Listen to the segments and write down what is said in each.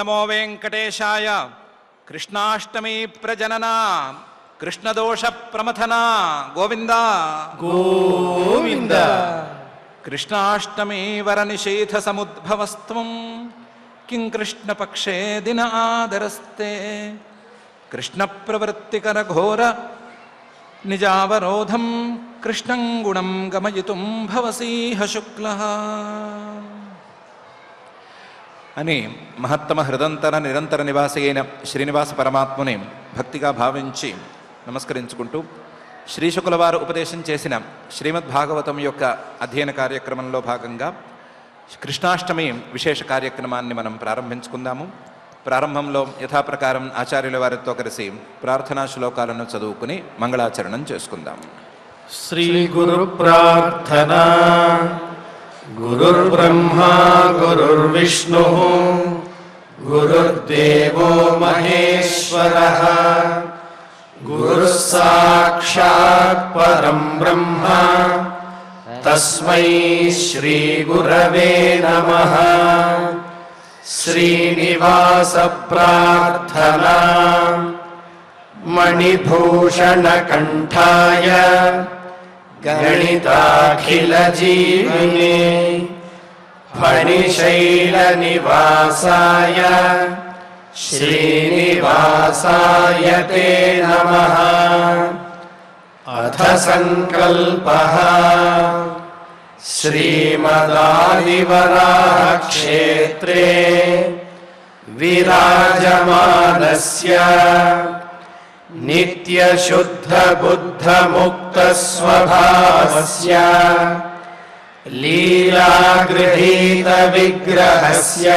నమో వెంకటేశాయ. కృష్ణాష్టమి ప్రజనన కృష్ణదోష ప్రమథన గోవింద గోవింద. కృష్ణాష్టమి వర నిషేధ సముద్భవస్త్వం కిం కృష్ణపక్షే దిన ఆదరస్తే కృష్ణ ప్రవృత్తికర ఘోర నిజావరోధం కృష్ణం గుణం గమయితుం భవసీహ శుక్ల అని మహత్తమ హృదంతర నిరంతర నివాసి అయిన శ్రీనివాస పరమాత్ముని భక్తిగా భావించి నమస్కరించుకుంటూ శ్రీశుకుల వారు ఉపదేశం చేసిన శ్రీమద్భాగవతం యొక్క అధ్యయన కార్యక్రమంలో భాగంగా కృష్ణాష్టమి విశేష కార్యక్రమాన్ని మనం ప్రారంభించుకుందాము. ప్రారంభంలో యథాప్రకారం ఆచార్యుల వారితో కలిసి ప్రార్థనా శ్లోకాలను చదువుకుని మంగళాచరణం చేసుకుందాం. శ్రీ గురు ప్రార్థన. గురుర్బ్రహ్మా గురుర్విష్ణు గురుర్దేవో మహేశ్వరః గురుః సాక్షాత్ పరం బ్రహ్మ తస్మై శ్రీ గురవే నమః. శ్రీనివాస ప్రార్థనా. మణిభూషణ కంఠాయ గణితాఖిల జీవనే ఫణిశైల నివాసాయ శ్రీనివాసాయ తే నమః. అథ సంకల్పః. శ్రీమదాదివరాహక్షేత్రే విరాజమానస్య నిత్యశుద్ధబుద్ధముక్తస్వభావస్య లీలాగృహీత విగ్రహస్య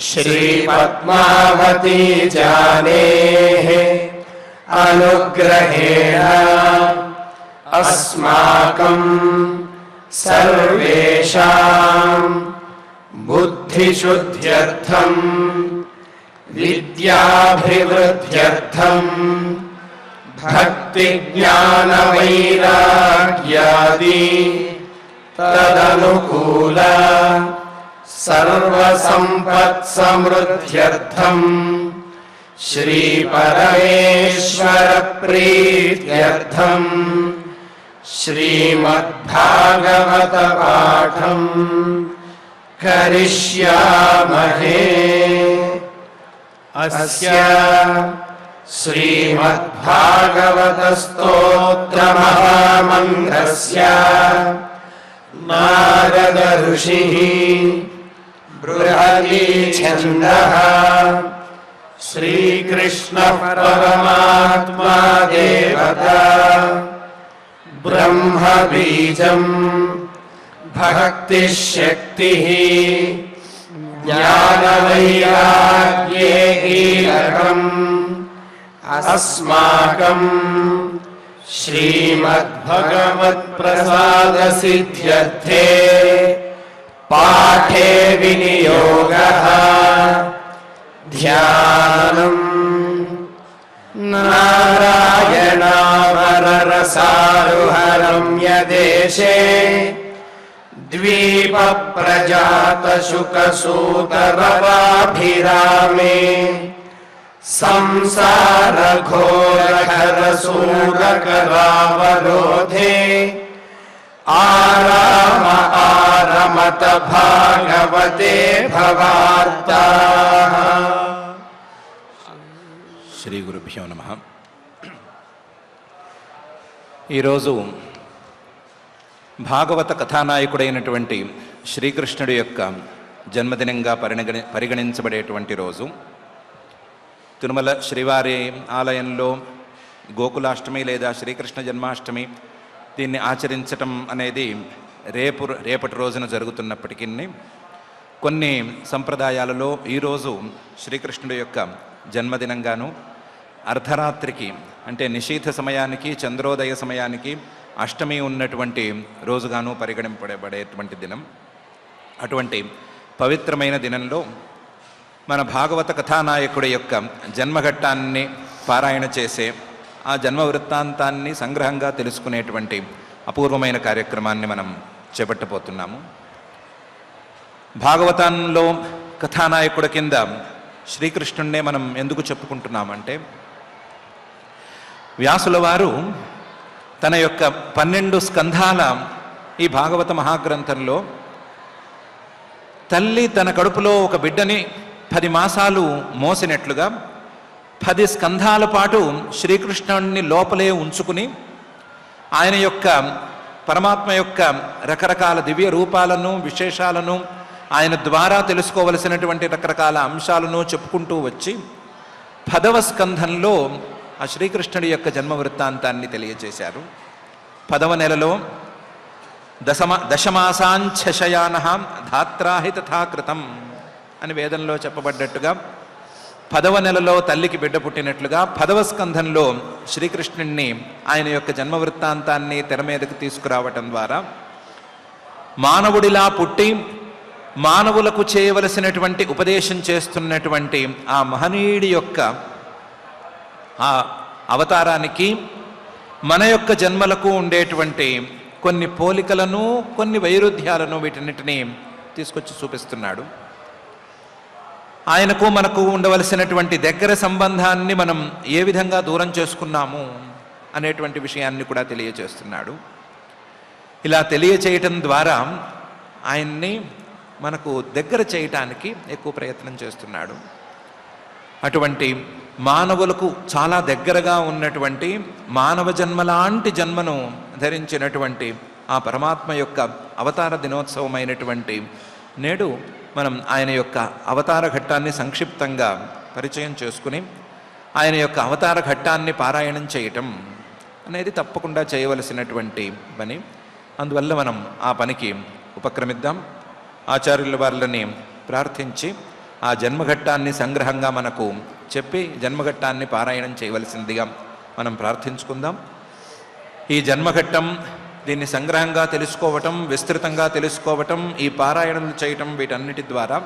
శ్రీపద్మావతీ జానేః అనుగ్రహేణ అస్మాకం సర్వేషాం బుద్ధిశుద్ధ్యర్థం విద్యాభివృద్ధ్యర్థం భక్తి జ్ఞాన వైరాగ్యాది తదనుకూల సర్వసంపత్ సమృద్ధ్యర్థం శ్రీ పరమేశ్వర ప్రీత్యర్థం శ్రీమద్భాగవత పాఠం కరిష్యామహే. అస్య శ్రీమద్భాగవత స్తోత్ర మహామంత్రస్య నారద ఋషిః బృహదీ ఛందః శ్రీకృష్ణ పరమాత్మా దేవతా బ్రహ్మ బీజం భక్తి శక్తి జ్ఞాన వైరాగ్యే కీలకం అస్మాకం శ్రీమద్భగవత్ ప్రసాద సిద్ధ్యర్థే పాఠే వినియోగః ధ్యానం. నారాయణావరరసారుహరమ్యదేశే ద్వీప ప్రజాత శుకసూతరవాభిరామే సంసార ఘోరఘర శూరకరావరోధే ఆరామ ఆరమత భాగవతే భవార్తాః. శ్రీ గురుభ్యో నమః. ఈరోజు భాగవత కథానాయకుడైనటువంటి శ్రీకృష్ణుడి యొక్క జన్మదినంగా పరిగణించబడేటువంటి రోజు. తిరుమల శ్రీవారి ఆలయంలో గోకులాష్టమి లేదా శ్రీకృష్ణ జన్మాష్టమి దీన్ని ఆచరించటం అనేది రేపటి రోజున జరుగుతున్నప్పటికీ కొన్ని సంప్రదాయాలలో ఈరోజు శ్రీకృష్ణుడి యొక్క జన్మదినంగాను అర్ధరాత్రికి అంటే నిషీధ సమయానికి చంద్రోదయ సమయానికి అష్టమి ఉన్నటువంటి రోజుగాను పరిగణింపబడేటువంటి దినం. అటువంటి పవిత్రమైన దినంలో మన భాగవత కథానాయకుడి యొక్క జన్మఘట్టాన్ని పారాయణ చేసే ఆ జన్మ వృత్తాంతాన్ని సంగ్రహంగా తెలుసుకునేటువంటి అపూర్వమైన కార్యక్రమాన్ని మనం చేపట్టబోతున్నాము. భాగవతంలో కథానాయకుడి కింద శ్రీకృష్ణుణ్ణే మనం ఎందుకు చెప్పుకుంటున్నామంటే, వ్యాసుల వారు తన యొక్క 12 స్కంధాల ఈ భాగవత మహాగ్రంథంలో తల్లి తన కడుపులో ఒక బిడ్డని 10 మాసాలు మోసినట్లుగా 10 స్కంధాల పాటు శ్రీకృష్ణుడిని లోపలే ఉంచుకుని ఆయన యొక్క పరమాత్మ యొక్క రకరకాల దివ్య రూపాలను, విశేషాలను, ఆయన ద్వారా తెలుసుకోవలసినటువంటి రకరకాల అంశాలను చెప్పుకుంటూ వచ్చి 10వ స్కంధంలో ఆ శ్రీకృష్ణుడి యొక్క జన్మ వృత్తాంతాన్ని తెలియజేశారు. 10వ నెలలో దశమాసాంశయాన ధాత్రాహి తథా కృతం అని వేదంలో చెప్పబడ్డట్టుగా 10వ నెలలో తల్లికి బిడ్డ పుట్టినట్లుగా 10వ స్కంధంలో శ్రీకృష్ణుణ్ణి ఆయన యొక్క జన్మ వృత్తాంతాన్ని తెర మీదకు తీసుకురావటం ద్వారా మానవుడిలా పుట్టి మానవులకు చేయవలసినటువంటి ఉపదేశం చేస్తున్నటువంటి ఆ మహనీయుడి యొక్క ఆ అవతారానికి మన యొక్క జన్మలకు ఉండేటువంటి కొన్ని పోలికలను, కొన్ని వైరుధ్యాలను, వీటన్నిటినీ తీసుకొచ్చి చూపిస్తున్నాడు. ఆయనకు మనకు ఉండవలసినటువంటి దగ్గర సంబంధాన్ని మనం ఏ విధంగా దూరం చేసుకున్నాము అనేటువంటి విషయాన్ని కూడా తెలియచేస్తున్నాడు. ఇలా తెలియచేయటం ద్వారా ఆయన్ని మనకు దగ్గర చేయటానికి ఎక్కువ ప్రయత్నం చేస్తున్నాడు. అటువంటి మానవులకు చాలా దగ్గరగా ఉన్నటువంటి మానవ జన్మలాంటి జన్మను ధరించినటువంటి ఆ పరమాత్మ యొక్క అవతార దినోత్సవమైనటువంటి నేడు మనం ఆయన యొక్క అవతార ఘట్టాన్ని సంక్షిప్తంగా పరిచయం చేసుకుని ఆయన యొక్క అవతార ఘట్టాన్ని పారాయణం చేయటం అనేది తప్పకుండా చేయవలసినటువంటి పని. అందువల్ల మనం ఆ పనికి ఉపక్రమిద్దాం. ఆచార్యుల వారిని ప్రార్థించి ఆ జన్మఘట్టాన్ని సంగ్రహంగా మనకు చెప్పి జన్మఘట్టాన్ని పారాయణం చేయవలసిందిగా మనం ప్రార్థించుకుందాం. ఈ జన్మఘట్టం, దీన్ని సంగ్రహంగా తెలుసుకోవటం, విస్తృతంగా తెలుసుకోవటం, ఈ పారాయణలు చేయటం, వీటన్నిటి ద్వారా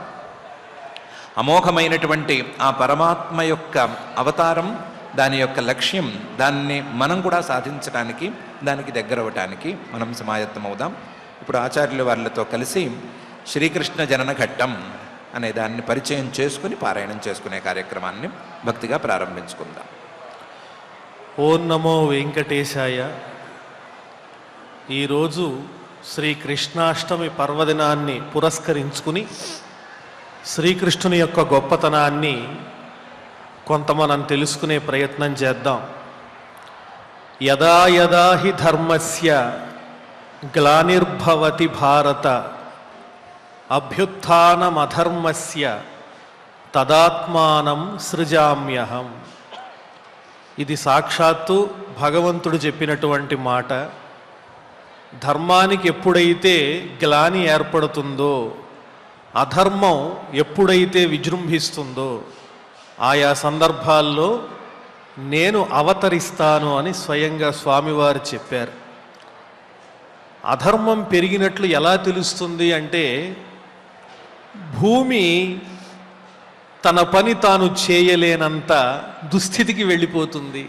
అమోఘమైనటువంటి ఆ పరమాత్మ యొక్క అవతారం, దాని యొక్క లక్ష్యం, దాన్ని మనం కూడా సాధించడానికి, దానికి దగ్గరవటానికి మనం సమాయత్తమవుదాం. ఇప్పుడు ఆచార్యుల వారితో కలిసి శ్రీకృష్ణ జనన ఘట్టం అనే దాన్ని పరిచయం చేసుకుని పారాయణం చేసుకునే కార్యక్రమాన్ని భక్తిగా ప్రారంభించుకుందాం. ఓం నమో వెంకటేశాయ. ఈరోజు శ్రీకృష్ణాష్టమి పర్వదినాన్ని పురస్కరించుకుని శ్రీకృష్ణుని యొక్క గొప్పతనాన్ని కొంత మనం తెలుసుకునే ప్రయత్నం చేద్దాం. యదా యదా హి ధర్మస్య గ్లానిర్భవతి భారత అభ్యుత్థానమధర్మస్య తదాత్మానం సృజామ్యహం. ఇది సాక్షాత్తు భగవంతుడు చెప్పినటువంటి మాట. ధర్మానికి ఎప్పుడైతే గ్లాని ఏర్పడుతుందో, అధర్మం ఎప్పుడైతే విజృంభిస్తుందో, ఆయా సందర్భాల్లో నేను అవతరిస్తాను అని స్వయంగా స్వామివారు చెప్పారు. అధర్మం పెరిగినట్లు ఎలా తెలుస్తుంది అంటే, భూమి తన పని తాను చేయలేనంత దుస్థితికి వెళ్ళిపోతుంది.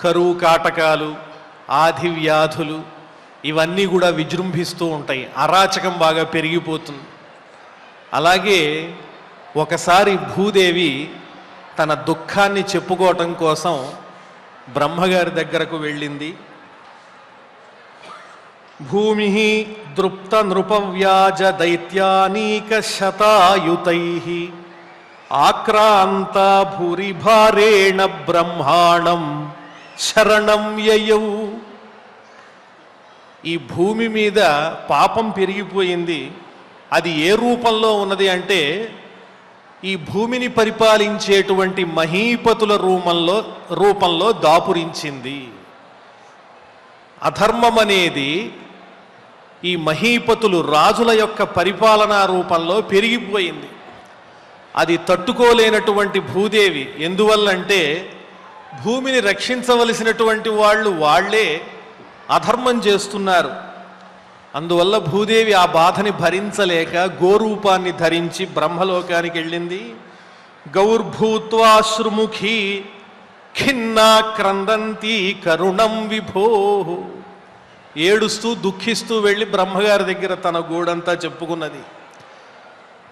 కరువు కాటకాలు, ఆది వ్యాధులు ఇవన్నీ కూడా విజృంభిస్తూ ఉంటాయి. అరాచకం బాగా పెరిగిపోతుంది. అలాగే ఒకసారి భూదేవి తన దుఃఖాన్ని చెప్పుకోవటం కోసం బ్రహ్మగారి దగ్గరకు వెళ్ళింది. భూమి దృప్త నృపవ్యాజ దైత్యానీక శతాయుతై ఆక్రాంత భూరిభారేణ బ్రహ్మాణం శరణం యయౌ. ఈ భూమి మీద పాపం పెరిగిపోయింది. అది ఏ రూపంలో ఉన్నది అంటే, ఈ భూమిని పరిపాలించేటువంటి మహీపతుల రూపంలో దాపురించింది. అధర్మం అనేది ఈ మహీపతులు, రాజుల యొక్క పరిపాలనా రూపంలో పెరిగిపోయింది. అది తట్టుకోలేనటువంటి భూదేవి, ఎందువల్లంటే భూమిని రక్షించవలసినటువంటి వాళ్ళే అధర్మం చేస్తున్నారు. అందువల్ల భూదేవి ఆ బాధని భరించలేక గోరూపాన్ని ధరించి బ్రహ్మలోకానికి వెళ్ళింది. గౌర్భూత్వాశ్రుముఖీ ఖిన్నా క్రందంతి కరుణం విభో. ఏడుస్తూ దుఃఖిస్తూ వెళ్ళి బ్రహ్మగారి దగ్గర తన గోడంతా చెప్పుకున్నది.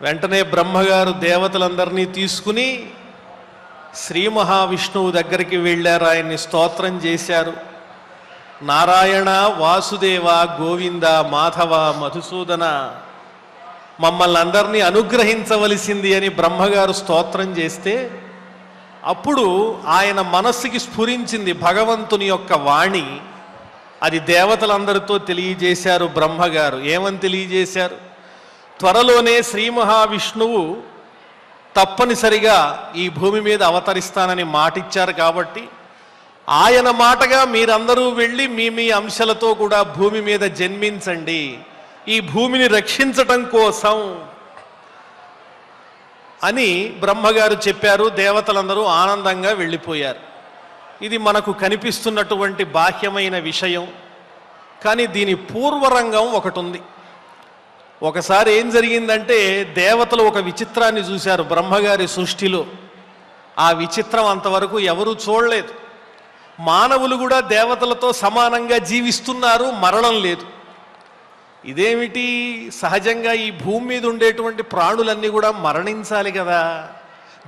వెంటనే బ్రహ్మగారు దేవతలందరినీ తీసుకుని శ్రీ మహావిష్ణువు దగ్గరికి వెళ్ళారు. ఆయన్ని స్తోత్రం చేశారు. నారాయణ, వాసుదేవ, గోవింద, మాధవ, మధుసూదన, మమ్మల్ని అందరినీ అనుగ్రహించవలసింది అని బ్రహ్మగారు స్తోత్రం చేస్తే అప్పుడు ఆయన మనస్సుకి స్ఫురించింది భగవంతుని యొక్క వాణి. అది దేవతలందరితో తెలియజేశారు బ్రహ్మగారు. ఏమని తెలియజేశారు? త్వరలోనే శ్రీ మహావిష్ణువు తప్పనిసరిగా ఈ భూమి మీద అవతరిస్తానని మాటిచ్చారు కాబట్టి ఆయన మాటగా మీరందరూ వెళ్ళి మీ మీ అంశాలతో కూడా భూమి మీద జన్మించండి, ఈ భూమిని రక్షించటం కోసం అని బ్రహ్మగారు చెప్పారు. దేవతలందరూ ఆనందంగా వెళ్ళిపోయారు. ఇది మనకు కనిపిస్తున్నటువంటి బాహ్యమైన విషయం. కానీ దీని పూర్వరంగం ఒకటి ఉంది. ఒకసారి ఏం జరిగిందంటే దేవతలు ఒక విచిత్రాన్ని చూశారు బ్రహ్మగారి సృష్టిలో. ఆ విచిత్రం అంతవరకు ఎవరూ చూడలేదు. మానవులు కూడా దేవతలతో సమానంగా జీవిస్తున్నారు, మరణం లేదు. ఇదేమిటి? సహజంగా ఈ భూమి మీద ఉండేటువంటి ప్రాణులన్నీ కూడా మరణించాలి కదా,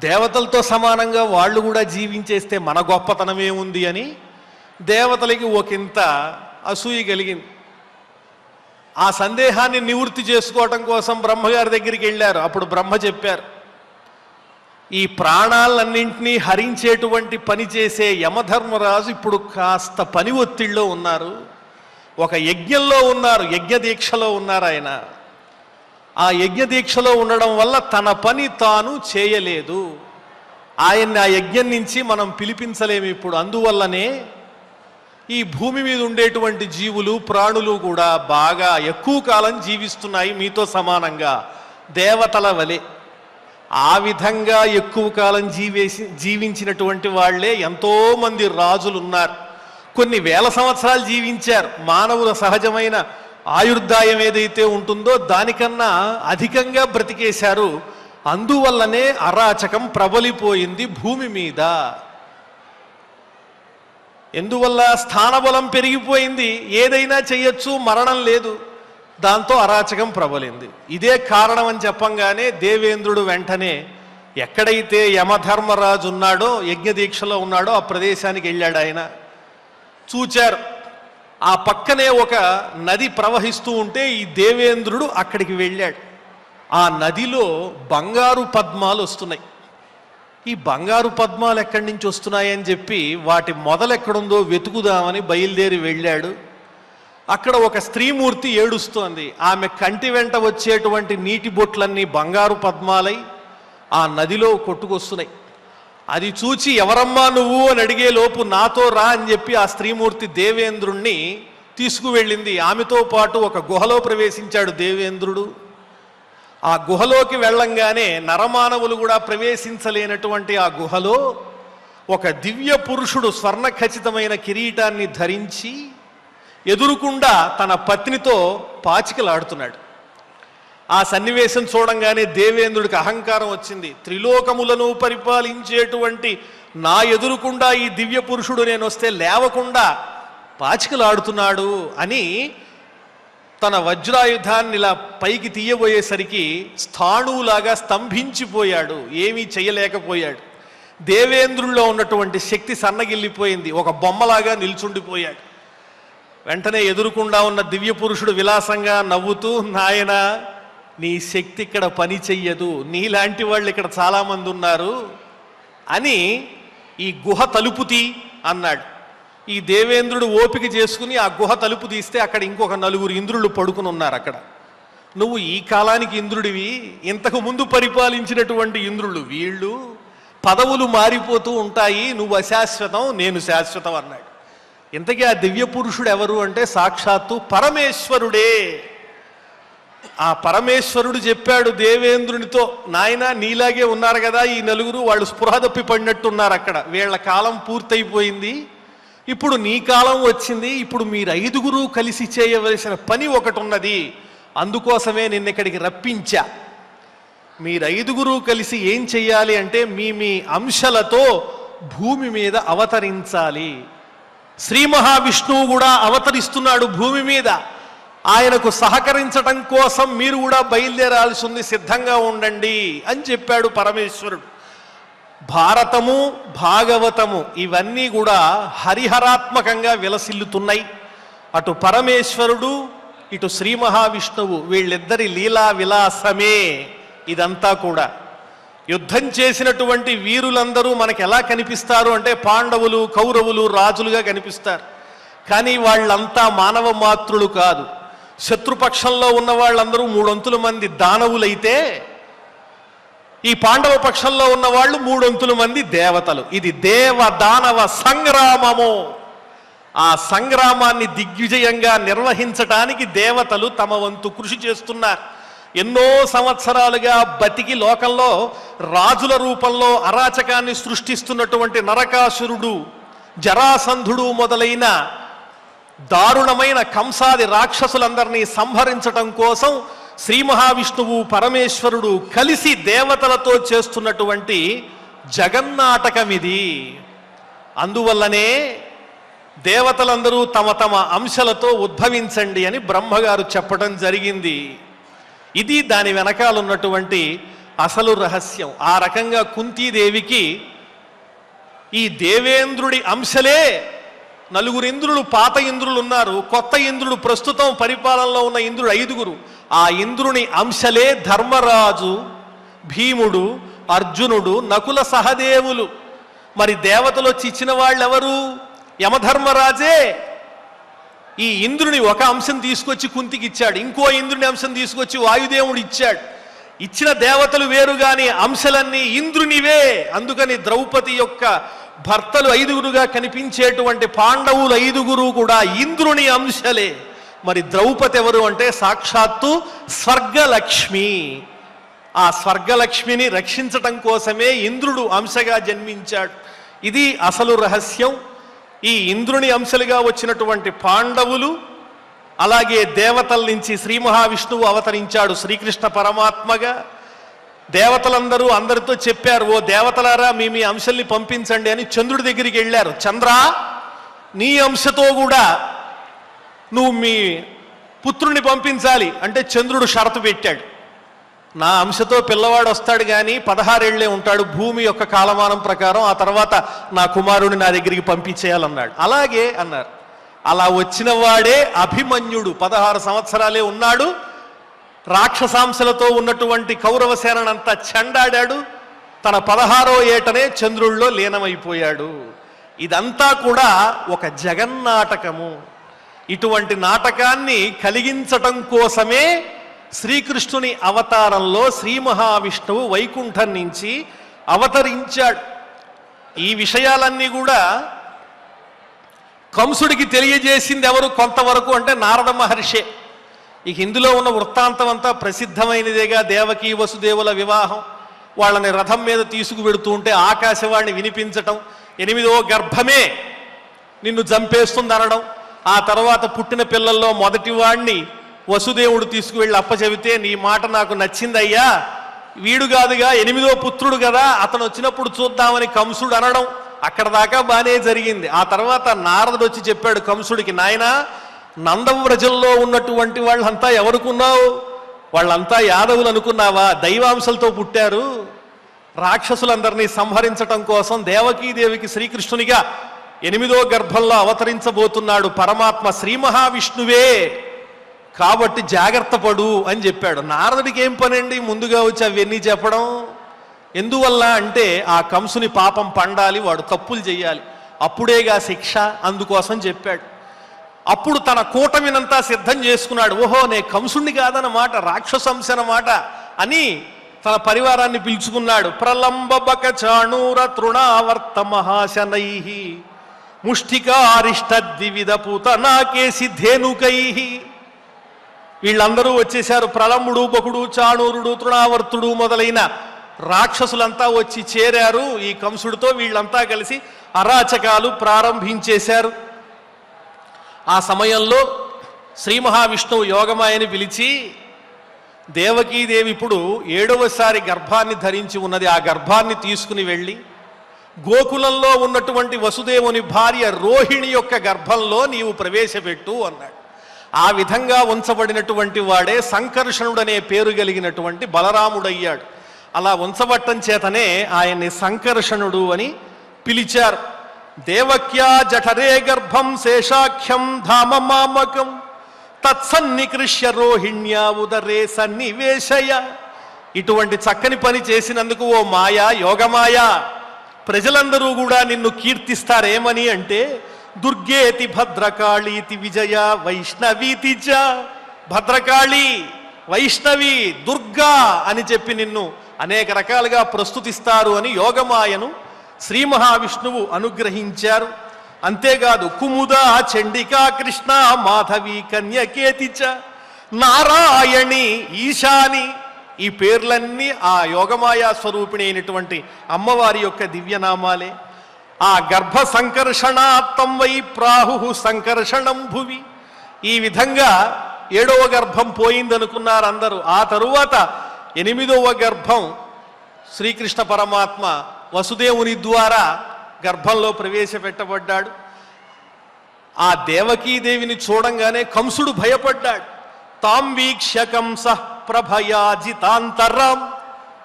దేవతలతో సమానంగా వాళ్ళు కూడా జీవించేస్తే మన గొప్పతనమే ఉంది అని దేవతలకి ఒకంత అసూయ కలిగింది. ఆ సందేహాన్ని నివృత్తి చేసుకోవటం కోసం బ్రహ్మగారి దగ్గరికి వెళ్ళారు. అప్పుడు బ్రహ్మ చెప్పారు, ఈ ప్రాణాలన్నింటినీ హరించేటువంటి పని చేసే యమధర్మరాజు ఇప్పుడు కాస్త పని ఒత్తిడిలో ఉన్నారు, ఒక యజ్ఞంలో ఉన్నారు, యజ్ఞ దీక్షలో ఉన్నారు ఆయన. ఆ యజ్ఞ దీక్షలో ఉండడం వల్ల తన పని తాను చేయలేదు. ఆయన్ని ఆ యజ్ఞం నుంచి మనం పిలిపించలేము ఇప్పుడు. అందువల్లనే ఈ భూమి మీద ఉండేటువంటి జీవులు ప్రాణులు కూడా బాగా ఎక్కువ కాలం జీవిస్తున్నాయి మీతో సమానంగా, దేవతల వలె. ఆ విధంగా ఎక్కువ కాలం జీవించినటువంటి వాళ్లే ఎంతోమంది రాజులు ఉన్నారు. కొన్ని వేల సంవత్సరాలు జీవించారు. మానవుల సహజమైన ఆయుర్దాయం ఏదైతే ఉంటుందో దానికన్నా అధికంగా బ్రతికేశారు. అందువల్లనే అరాచకం ప్రబలిపోయింది భూమి మీద. ఎందువల్ల? స్థానబలం పెరిగిపోయింది, ఏదైనా చెయ్యొచ్చు, మరణం లేదు, దాంతో అరాచకం ప్రబలింది. ఇదే కారణం అని చెప్పంగానే దేవేంద్రుడు వెంటనే ఎక్కడైతే యమధర్మరాజు ఉన్నాడో, యజ్ఞదీక్షలో ఉన్నాడో ఆ ప్రదేశానికి వెళ్ళాడు. ఆయన చూచారు, ఆ పక్కనే ఒక నది ప్రవహిస్తూ ఉంటే ఈ దేవేంద్రుడు అక్కడికి వెళ్ళాడు. ఆ నదిలో బంగారు పద్మాలు వస్తున్నాయి. ఈ బంగారు పద్మాలు ఎక్కడి నుంచి వస్తున్నాయని చెప్పి వాటి మొదలెక్కడుందో వెతుకుదామని బయలుదేరి వెళ్ళాడు. అక్కడ ఒక స్త్రీమూర్తి ఏడుస్తోంది. ఆమె కంటి వెంట వచ్చేటువంటి నీటి బొట్లన్నీ బంగారు పద్మాలై ఆ నదిలో కొట్టుకొస్తున్నాయి. అది చూచి ఎవరమ్మా నువ్వు అని అడిగే లోపు నాతో రా అని చెప్పి ఆ స్త్రీమూర్తి దేవేంద్రుణ్ణి తీసుకువెళ్ళింది. ఆమెతో పాటు ఒక గుహలో ప్రవేశించాడు దేవేంద్రుడు. ఆ గుహలోకి వెళ్ళంగానే నరమానవులు కూడా ప్రవేశించలేనటువంటి ఆ గుహలో ఒక దివ్య పురుషుడు స్వర్ణ ఖచ్చితమైన కిరీటాన్ని ధరించి ఎదురుకుండా తన పత్నితో పాచికలాడుతున్నాడు. ఆ సన్నివేశం చూడంగానే దేవేంద్రుడికి అహంకారం వచ్చింది. త్రిలోకములను పరిపాలించేటువంటి నా ఎదురుకుండా ఈ దివ్య పురుషుడు నేను వస్తే లేవకుండా పాచికలాడుతున్నాడు అని తన వజ్రాయుధాన్ని ఇలా పైకి తీయబోయేసరికి స్థాణువులాగా స్తంభించిపోయాడు, ఏమీ చేయలేకపోయాడు. దేవేంద్రుల్లో ఉన్నటువంటి శక్తి సన్నగిల్లిపోయింది, ఒక బొమ్మలాగా నిల్చుండిపోయాడు. వెంటనే ఎదురుకుండా ఉన్న దివ్య పురుషుడు విలాసంగా నవ్వుతూ, నాయన నీ శక్తి ఇక్కడ పని చెయ్యదు, నీలాంటి వాళ్ళు ఇక్కడ చాలామంది ఉన్నారు అని ఈ గుహ తలుపు తీ అన్నాడు. ఈ దేవేంద్రుడు ఓపిక చేసుకుని ఆ గుహ తలుపు తీస్తే అక్కడ ఇంకొక నలుగురు ఇంద్రులు పడుకుని ఉన్నారు. అక్కడ నువ్వు ఈ కాలానికి ఇంద్రుడివి, ఇంతకు ముందు పరిపాలించినటువంటి ఇంద్రులు వీళ్ళు, పదవులు మారిపోతూ ఉంటాయి, నువ్వు అశాశ్వతం నేను శాశ్వతం అన్నాడు. ఇంతకీ ఆ దివ్య పురుషుడు ఎవరు అంటే సాక్షాత్తు పరమేశ్వరుడే. ఆ పరమేశ్వరుడు చెప్పాడు దేవేంద్రునితో, నాయన నీలాగే ఉన్నారు కదా ఈ నలుగురు, వాళ్ళు స్పృహ తప్పి పడినట్టున్నారు, అక్కడ వీళ్ళ కాలం పూర్తయిపోయింది, ఇప్పుడు నీ కాలం వచ్చింది, ఇప్పుడు మీరు ఐదుగురు కలిసి చేయవలసిన పని ఒకటి ఉన్నది, అందుకోసమే నిన్న ఇక్కడికి రప్పించా. మీరు ఐదుగురు కలిసి ఏం చెయ్యాలి అంటే మీ మీ అంశాలతో భూమి మీద అవతరించాలి. శ్రీ మహావిష్ణువు కూడా అవతరిస్తున్నాడు భూమి మీద. ఆయనకు సహకరించటం కోసం మీరు కూడా బయలుదేరాల్సి ఉంది, సిద్ధంగా ఉండండి అని చెప్పాడు పరమేశ్వరుడు. భారతము భాగవతము ఇవన్నీ కూడా హరిహరాత్మకంగా విలసిల్లుతున్నాయి. అటు పరమేశ్వరుడు ఇటు శ్రీ మహావిష్ణువు వీళ్ళిద్దరి లీలా విలాసమే ఇదంతా కూడా. యుద్ధం చేసినటువంటి వీరులందరూ మనకు ఎలా కనిపిస్తారు అంటే పాండవులు కౌరవులు రాజులుగా కనిపిస్తారు. కానీ వాళ్ళంతా మానవ మాతృలు కాదు. శత్రుపక్షంలో ఉన్న వాళ్ళందరూ 300 మంది దానవులైతే ఈ పాండవ పక్షంలో ఉన్న వాళ్ళు 300 మంది దేవతలు. ఇది దేవ దానవ సంగ్రామము. ఆ సంగ్రామాన్ని దిగ్విజయంగా నిర్వహించటానికి దేవతలు తమ వంతు కృషి చేస్తున్నారు. ఎన్నో సంవత్సరాలుగా బతికి లోకంలో రాజుల రూపంలో అరాచకాన్ని సృష్టిస్తున్నటువంటి నరకాసురుడు, జరాసంధుడు మొదలైన దారుణమైన కంసాది రాక్షసులందరినీ సంహరించటం కోసం శ్రీ మహావిష్ణువు పరమేశ్వరుడు కలిసి దేవతలతో చేస్తున్నటువంటి జగన్నాటకం ఇది. అందువల్లనే దేవతలందరూ తమ తమ అంశలతో ఉద్భవించండి అని బ్రహ్మగారు చెప్పడం జరిగింది. ఇది దాని వెనకాలన్నటువంటి అసలు రహస్యం. ఆ రకంగా కుంతీదేవికి ఈ దేవేంద్రుడి అంశలే 4 ఇంద్రులు, పాత ఇంద్రులు ఉన్నారు, కొత్త ఇంద్రుడు ప్రస్తుతం పరిపాలనలో ఉన్న ఇంద్రుడు 5. ఆ ఇంద్రుని అంశలే ధర్మరాజు, భీముడు, అర్జునుడు, నకుల సహదేవులు. మరి దేవతలు వచ్చి ఇచ్చిన వాళ్ళు ఎవరు? యమధర్మరాజే ఈ ఇంద్రుని ఒక అంశం తీసుకొచ్చి కుంతికి ఇచ్చాడు, ఇంకో ఇంద్రుని అంశం తీసుకొచ్చి వాయుదేవుడు ఇచ్చాడు. ఇచ్చిన దేవతలు వేరు గాని అంశలన్నీ ఇంద్రునివే. అందుకని ద్రౌపది యొక్క భర్తలు 5 కనిపించేటువంటి పాండవులు 5 కూడా ఇంద్రుని అంశలే. మరి ద్రౌపది ఎవరు అంటే సాక్షాత్తు స్వర్గలక్ష్మి. ఆ స్వర్గలక్ష్మిని రక్షించటం కోసమే ఇంద్రుడు అంశగా జన్మించాడు. ఇది అసలు రహస్యం. ఈ ఇంద్రుని అంశలుగా వచ్చినటువంటి పాండవులు, అలాగే దేవతల నుంచి శ్రీ మహావిష్ణువు అవతరించాడు శ్రీకృష్ణ పరమాత్మగా. దేవతలందరూ అందరితో చెప్పారు, ఓ దేవతలారా మీ అంశల్ని పంపించండి అని చంద్రుడి దగ్గరికి వెళ్ళారు. చంద్ర, నీ అంశతో కూడా నువ్వు మీ పుత్రుణ్ణి పంపించాలి అంటే చంద్రుడు షరతు పెట్టాడు. నా అంశతో పిల్లవాడు వస్తాడు కానీ 16 ఏళ్లే ఉంటాడు భూమి యొక్క కాలమానం ప్రకారం, ఆ తర్వాత నా కుమారుడిని నా దగ్గరికి పంపించేయాలన్నాడు. అలాగే అన్నారు. అలా వచ్చిన వాడే అభిమన్యుడు. 16 సంవత్సరాలే ఉన్నాడు. రాక్షసాంశలతో ఉన్నటువంటి కౌరవ సేనంతా చెండాడాడు. తన 16వ ఏటనే చంద్రుల్లో లీనమైపోయాడు. ఇదంతా కూడా ఒక జగన్నాటకము. ఇటువంటి నాటకాన్ని కలిగించటం కోసమే శ్రీకృష్ణుని అవతారంలో శ్రీ మహావిష్ణువు వైకుంఠం నుంచి అవతరించాడు. ఈ విషయాలన్నీ కూడా కంసుడికి తెలియజేసింది ఎవరు కొంతవరకు అంటే నారద మహర్షే. ఇక ఇందులో ఉన్న వృత్తాంతం అంతా ప్రసిద్ధమైనదేగా. దేవకీ వసుదేవుల వివాహం, వాళ్ళని రథం మీద తీసుకువెడుతూ ఉంటే ఆకాశవాణి వినిపించటం, 8వ గర్భమే నిన్ను చంపేస్తుంది అనడం, ఆ తర్వాత పుట్టిన పిల్లల్లో మొదటి వాణ్ణి వసుదేవుడు తీసుకువెళ్ళి అప్పచెబితే నీ మాట నాకు నచ్చిందయ్యా, వీడు కాదుగా 8వ పుత్రుడు కదా, అతను వచ్చినప్పుడు చూద్దామని కంసుడు అనడం, అక్కడ దాకా బాగానే జరిగింది. ఆ తర్వాత నారదుడు వచ్చి చెప్పాడు కంసుడికి, నాయనా నందవ్రజంలో ఉన్నటువంటి వాళ్ళంతా ఎవరుకున్నావు? వాళ్ళంతా యాదవులు అనుకున్నావా? దైవాంశలతో పుట్టారు. రాక్షసులందరినీ సంహరించటం కోసం దేవకీదేవికి శ్రీకృష్ణునిగా 8వ గర్భంలో అవతరించబోతున్నాడు పరమాత్మ శ్రీ మహావిష్ణువే, కాబట్టి జాగ్రత్త పడు అని చెప్పాడు. నారదుడికి ఏం పనండి ముందుగా వచ్చి అవన్నీ చెప్పడం? ఎందువల్ల అంటే ఆ కంసుని పాపం పండాలి, వాడు తప్పులు చెయ్యాలి, అప్పుడేగా శిక్ష, అందుకోసం చెప్పాడు. అప్పుడు తన కూటమినంతా సిద్ధం చేసుకున్నాడు. ఓహో, నే కంసుణ్ణి కాదన్నమాట, రాక్షసంశనమాట అని తన పరివారాన్ని పిలుచుకున్నాడు. ప్రలంబక చాణూర తృణావర్త మహాశనై ముష్టికారిష్ట ద్వివిధ పూతనాకేసి ధేనుకై. వీళ్ళందరూ వచ్చేశారు. ప్రలంబుడు, బకుడు, చాణూరుడు, తృణావర్తుడు మొదలైన రాక్షసులంతా వచ్చి చేరారు ఈ కంసుడితో. వీళ్ళంతా కలిసి అరాచకాలు ప్రారంభించేశారు. ఆ సమయంలో శ్రీ మహావిష్ణువు యోగమాయని పిలిచి, దేవకీదేవి ఇప్పుడు 7వసారి గర్భాన్ని ధరించి ఉన్నది, ఆ గర్భాన్ని తీసుకుని వెళ్ళి గోకులంలో ఉన్నటువంటి వసుదేవుని భార్య రోహిణి యొక్క గర్భంలో నీవు ప్రవేశపెట్టు అన్నాడు. ఆ విధంగా ఉంచబడినటువంటి వాడే సంకర్షణుడనే పేరు కలిగినటువంటి బలరాముడయ్యాడు. అలా ఉంచబట్టం చేతనే ఆయన్ని సంకర్షణుడు అని పిలిచారు. దేవక్యా జఠరే గర్భం శేషాఖ్యం ధామ మామకం తత్సన్నికృష్య రోహిణ్యా ఉదరే సన్నివేశయ. ఇటువంటి చక్కని పని చేసినందుకు ఓ మాయా, యోగమాయా, ప్రజలందరూ కూడా నిన్ను కీర్తిస్తారేమని అంటే దుర్గేతి భద్రకాళీతి విజయ వైష్ణవీతి చ. భద్రకాళి, వైష్ణవి, దుర్గా అని చెప్పి నిన్ను అనేక రకాలుగా ప్రస్తుతిస్తారు అని యోగమాయను శ్రీ మహావిష్ణువు అనుగ్రహించారు. అంతేకాదు కుముద, చండికా, కృష్ణ, మాధవి, కన్యకేతి చ, నారాయణి, ఈశాని, ఈ పేర్లన్నీ ఆ యోగమాయా స్వరూపిణి అయినటువంటి అమ్మవారి యొక్క దివ్యనామాలే. ఆ గర్భ సంకర్షణాత్తం వై ప్రాహు సంకర్షణం భువి. ఈ విధంగా 7వ గర్భం పోయిందనుకున్నారు అందరూ. ఆ తరువాత 8వ గర్భం శ్రీకృష్ణ పరమాత్మ వసుదేవుని ద్వారా గర్భంలో ప్రవేశపెట్టబడ్డాడు. ఆ దేవకీదేవిని చూడంగానే కంసుడు భయపడ్డాడు. తాం వీక్ష్య కంస ప్రభయాజితాంతరం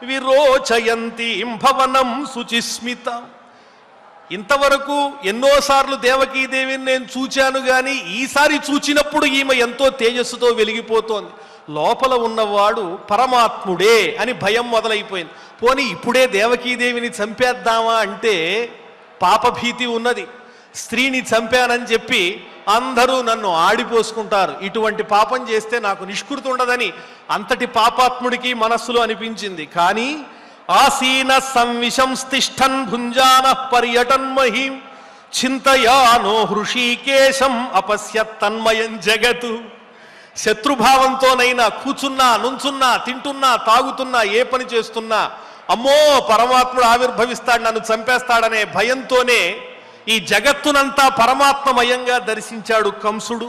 విరోచయంతీం భవనం శుచిస్మితం. ఇంతవరకు ఎన్నోసార్లు దేవకీదేవిని నేను చూచాను కానీ ఈసారి చూచినప్పుడు ఈమె ఎంతో తేజస్సుతో వెలిగిపోతోంది. లోపల ఉన్నవాడు పరమాత్ముడే అని భయం మొదలైపోయింది. పోనీ ఇప్పుడే దేవకీదేవిని చంపేద్దామా అంటే పాపభీతి ఉన్నది. స్త్రీని చంపానని చెప్పి అందరూ నన్ను ఆడిపోసుకుంటారు, ఇటువంటి పాపం చేస్తే నాకు నిష్కృతి ఉండదని అంతటి పాపాత్ముడికి మనస్సులో అనిపించింది. కానీ ఆసీన సంవిశంస్తిష్టన్ భుంజాన పర్యటన్ మహీం చింతయానో హృషీకేశం అపశ్యత్ తన్మయం జగతు. శత్రుభావంతోనైనా కూచున్నా, నుంచున్నా, తింటున్నా, తాగుతున్నా, ఏ పని చేస్తున్నా అమ్మో పరమాత్ముడు ఆవిర్భవిస్తాడు, నన్ను చంపేస్తాడనే భయంతోనే ఈ జగత్తునంతా పరమాత్మమయంగా దర్శించాడు కంసుడు.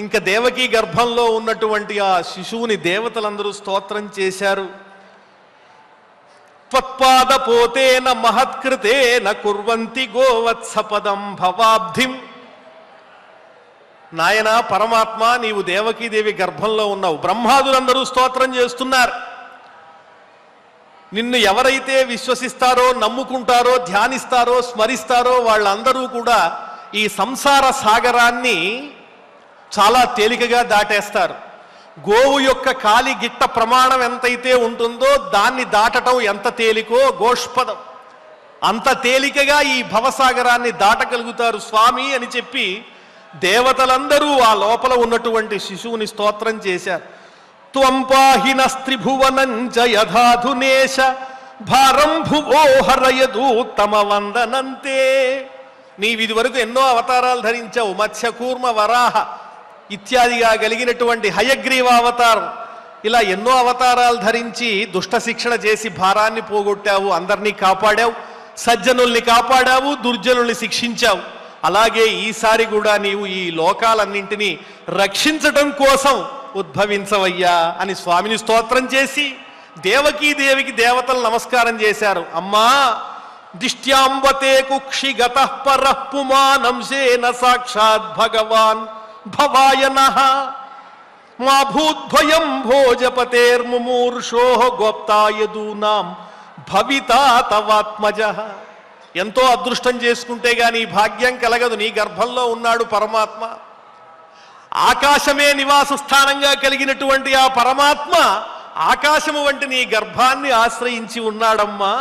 ఇంకా దేవకీ గర్భంలో ఉన్నటువంటి ఆ శిశువుని దేవతలందరూ స్తోత్రం చేశారు. త్వత్పాదపోతేన మహత్కృతేన కుర్వంతి గోవత్సపదం భవాబ్ధిం. నాయన పరమాత్మ, నీవు దేవకీదేవి గర్భంలో ఉన్నావు. బ్రహ్మాదులందరూ స్తోత్రం చేస్తున్నారు. నిన్ను ఎవరైతే విశ్వసిస్తారో, నమ్ముకుంటారో, ధ్యానిస్తారో, స్మరిస్తారో వాళ్ళందరూ కూడా ఈ సంసార సాగరాన్ని చాలా తేలికగా దాటేస్తారు. గోవు యొక్క కాలి గిట్ట ప్రమాణం ఎంతైతే ఉంటుందో దాన్ని దాటటం ఎంత తేలికో గోష్పదం అంత తేలికగా ఈ భవసాగరాన్ని దాటగలుగుతారు స్వామి అని చెప్పి దేవతలందరూ ఆ లోపల ఉన్నటువంటి శిశువుని స్తోత్రం చేశారు. త్వం పాహిన స్త్రిభువనంచ యథాధునేశ భారం భువో హరయదూత్తమ వందనంతే. నీవిది వరకు ఎన్నో అవతారాలు ధరించావు. మత్స్యకూర్మ, వరాహ ఇత్యాదిగా కలిగినటువంటి హయగ్రీవ అవతారం, ఇలా ఎన్నో అవతారాలు ధరించి దుష్ట శిక్షణ చేసి భారాన్ని పోగొట్టావు, అందరినీ కాపాడావు, సజ్జనుల్ని కాపాడావు, దుర్జనుల్ని శిక్షించావు. అలాగే ఈసారి కూడా నీవు ఈ లోకాలన్నింటినీ రక్షించటం కోసం ఉద్భవించవయ్యా అని స్వామిని స్తోత్రం చేసి దేవకీదేవికి దేవతలు నమస్కారం చేశారు. అమ్మా దిష్ట్యాంబతే కుక్షిగత పరః పుమానంశేన సాక్షాత్ భగవాన్ భవాయనః మా భూద్భయం భోజపతేర్ముమూర్షో గోప్తాయదూనాం భవితా తవాత్మజః. ఎంతో అదృష్టం చేసుకుంటే గాని భాగ్యం కలగదు. నీ గర్భంలో ఉన్నాడు పరమాత్మ. ఆకాశమే నివాస స్థానంగా కలిగినటువంటి ఆ పరమాత్మ ఆకాశము వంటి నీ గర్భాన్ని ఆశ్రయించి ఉన్నాడమ్మా.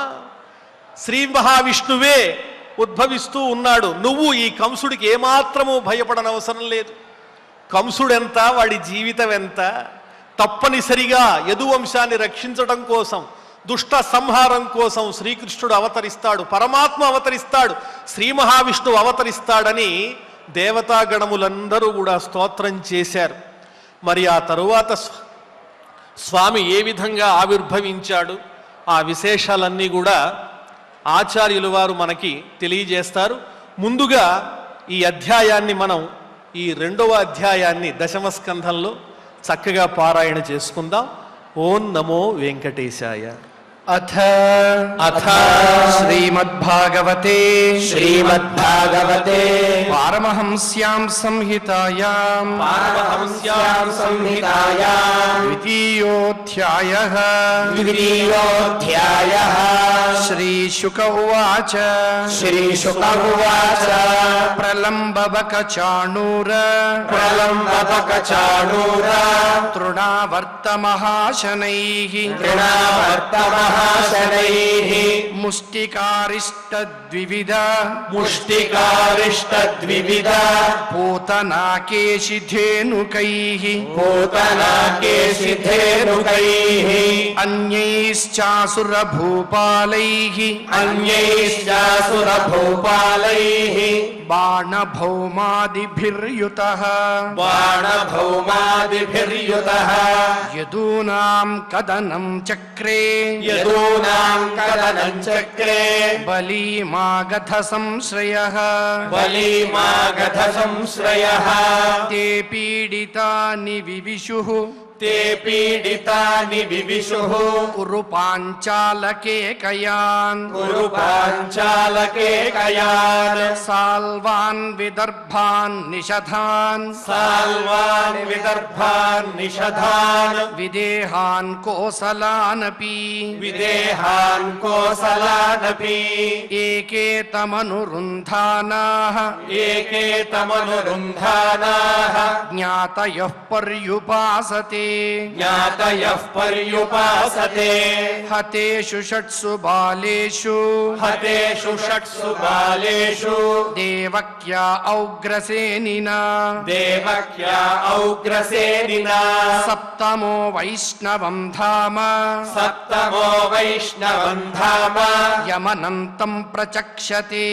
శ్రీ మహావిష్ణువే ఉద్భవిస్తూ ఉన్నాడు. నువ్వు ఈ కంసుడికి ఏమాత్రము భయపడనవసరం లేదు. కంసుడెంత, వాడి జీవితం ఎంత. తప్పనిసరిగా యదువంశాన్ని రక్షించడం కోసం, దుష్ట సంహారం కోసం శ్రీకృష్ణుడు అవతరిస్తాడు, పరమాత్మ అవతరిస్తాడు, శ్రీ మహావిష్ణువు అవతరిస్తాడని దేవతాగణములందరూ కూడా స్తోత్రం చేశారు. మరి ఆ తరువాత స్వామి ఏ విధంగా ఆవిర్భవించాడు ఆ విశేషాలన్నీ కూడా ఆచార్యులు వారు మనకి తెలియజేస్తారు. ముందుగా ఈ అధ్యాయాన్ని మనం, ఈ 2వ అధ్యాయాన్ని దశమ స్కంధంలో చక్కగా పారాయణ చేసుకుందాం. ఓం నమో వెంకటేశాయ. अथ श्रीमद्भागवते श्रीमद्भागवते पारमहंस्यां संहितायां द्वितीयोऽध्यायः श्रीशुक उवाच प्रलम्बबकचाणूर तृणावर्तमहाशनैः मुष्टिकारिष्टद्विविध पूतनाकेशिधेनुकैः अन्यैश्चासुरभूपालैः बाणभौमादिभिर्युतः यदूनां कदनं चक्रे बलीमागध संश्रयः ते पीडितानि विविशुः कुरु पाञ्चालकेकयान् साल्वान् विदर्भान् निषधान् विदेहान् कोसलानपि एके तमनुरुन्धानाः ज्ञातयः पर्युपासते हतेषु षट्सु बालेषु देवक्या औग्रसेनिना सप्तमो वैष्णवं धाम यमनन्तं प्रचक्षते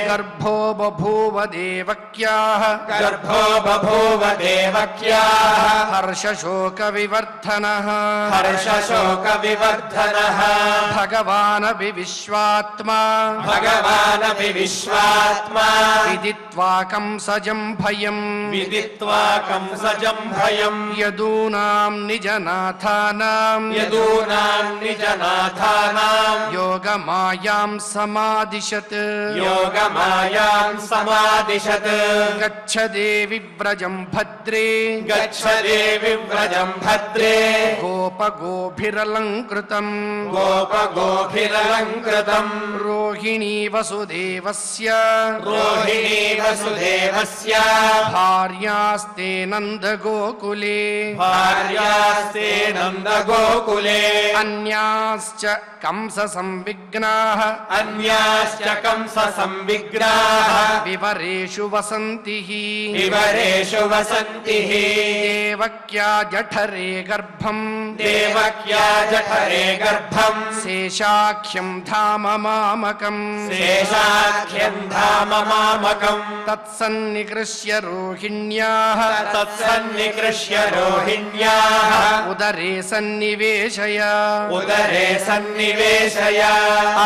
गर्भो बभूव देवक्याः हर्षशोकविवर्धनः भगवानपि विश्वात्मा विदित्वा कंसजं भयम् यदूनां निजनाथानां योगमायां समादिशत् गच्छ देवि व्रजं भद्रे गोपगोभिरलङ्कृतम् रोहिणी वसुदेवस्य भार्यास्ते नन्दगोकुले अन्याश्च कंस संविघ्नाः विवरेषु वसन्तिः देवक्या जठरे गर्भम् शेषाख्यं धाम मामकम् तत्सन्निकृष्य रोहिण्याः उदरे सन्निवेशय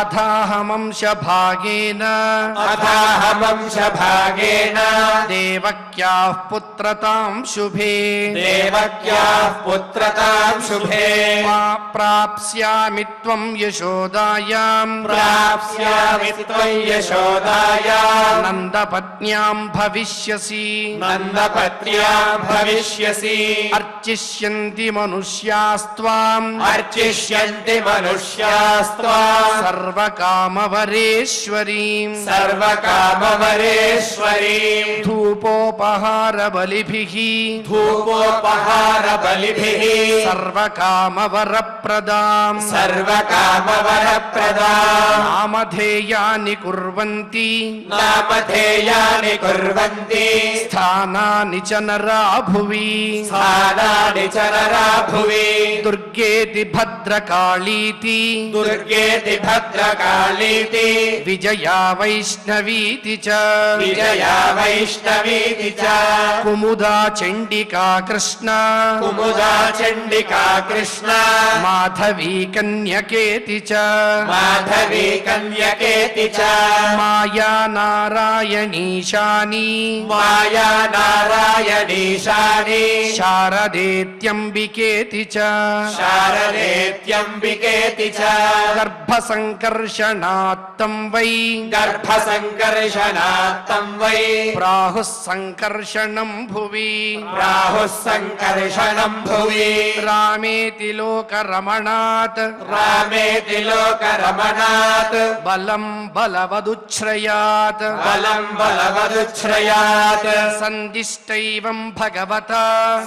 अथाहमंशभागेन देवक्याः पुत्रतां शुभे प्राप्स्यामि त्वं यशोदायां नन्दपत्न्यां भविष्यसि अर्चिष्यन्ति मनुष्यास्त्वाम् सर्वकामवरेश्वरीम् धूपोपहारबलिभिः सर्वकामवरप्रदाम् नामधेयानि कुर्वन्ति स्थानानि च नरा भुवि दुर्गेति भद्रकालीति विजया वैष्णवीति च कुमुदा चण्डिका कृष्ण మాధవీ కన్యకేతి చ మాధవీ కన్యకేతి చ మాయా నారాయణీశాని మాయా నారాయణీశాని శారదేత్యంబికేతి చ శారదేత్యంబికేతి చ గర్భసంకర్షణాత్తం వై గర్భసంకర్షణాత్తం వై ప్రాహుః సంకర్షణం భువి రాహుః సంకర్షణం భువి రామేతి లోకరమణాత్ రామేతి లోకరమణాత్ బలం బలవదుచ్ఛ్రయాత్ బలం బలవదుచ్ఛ్రయాత్ సందిష్టైవం భగవతా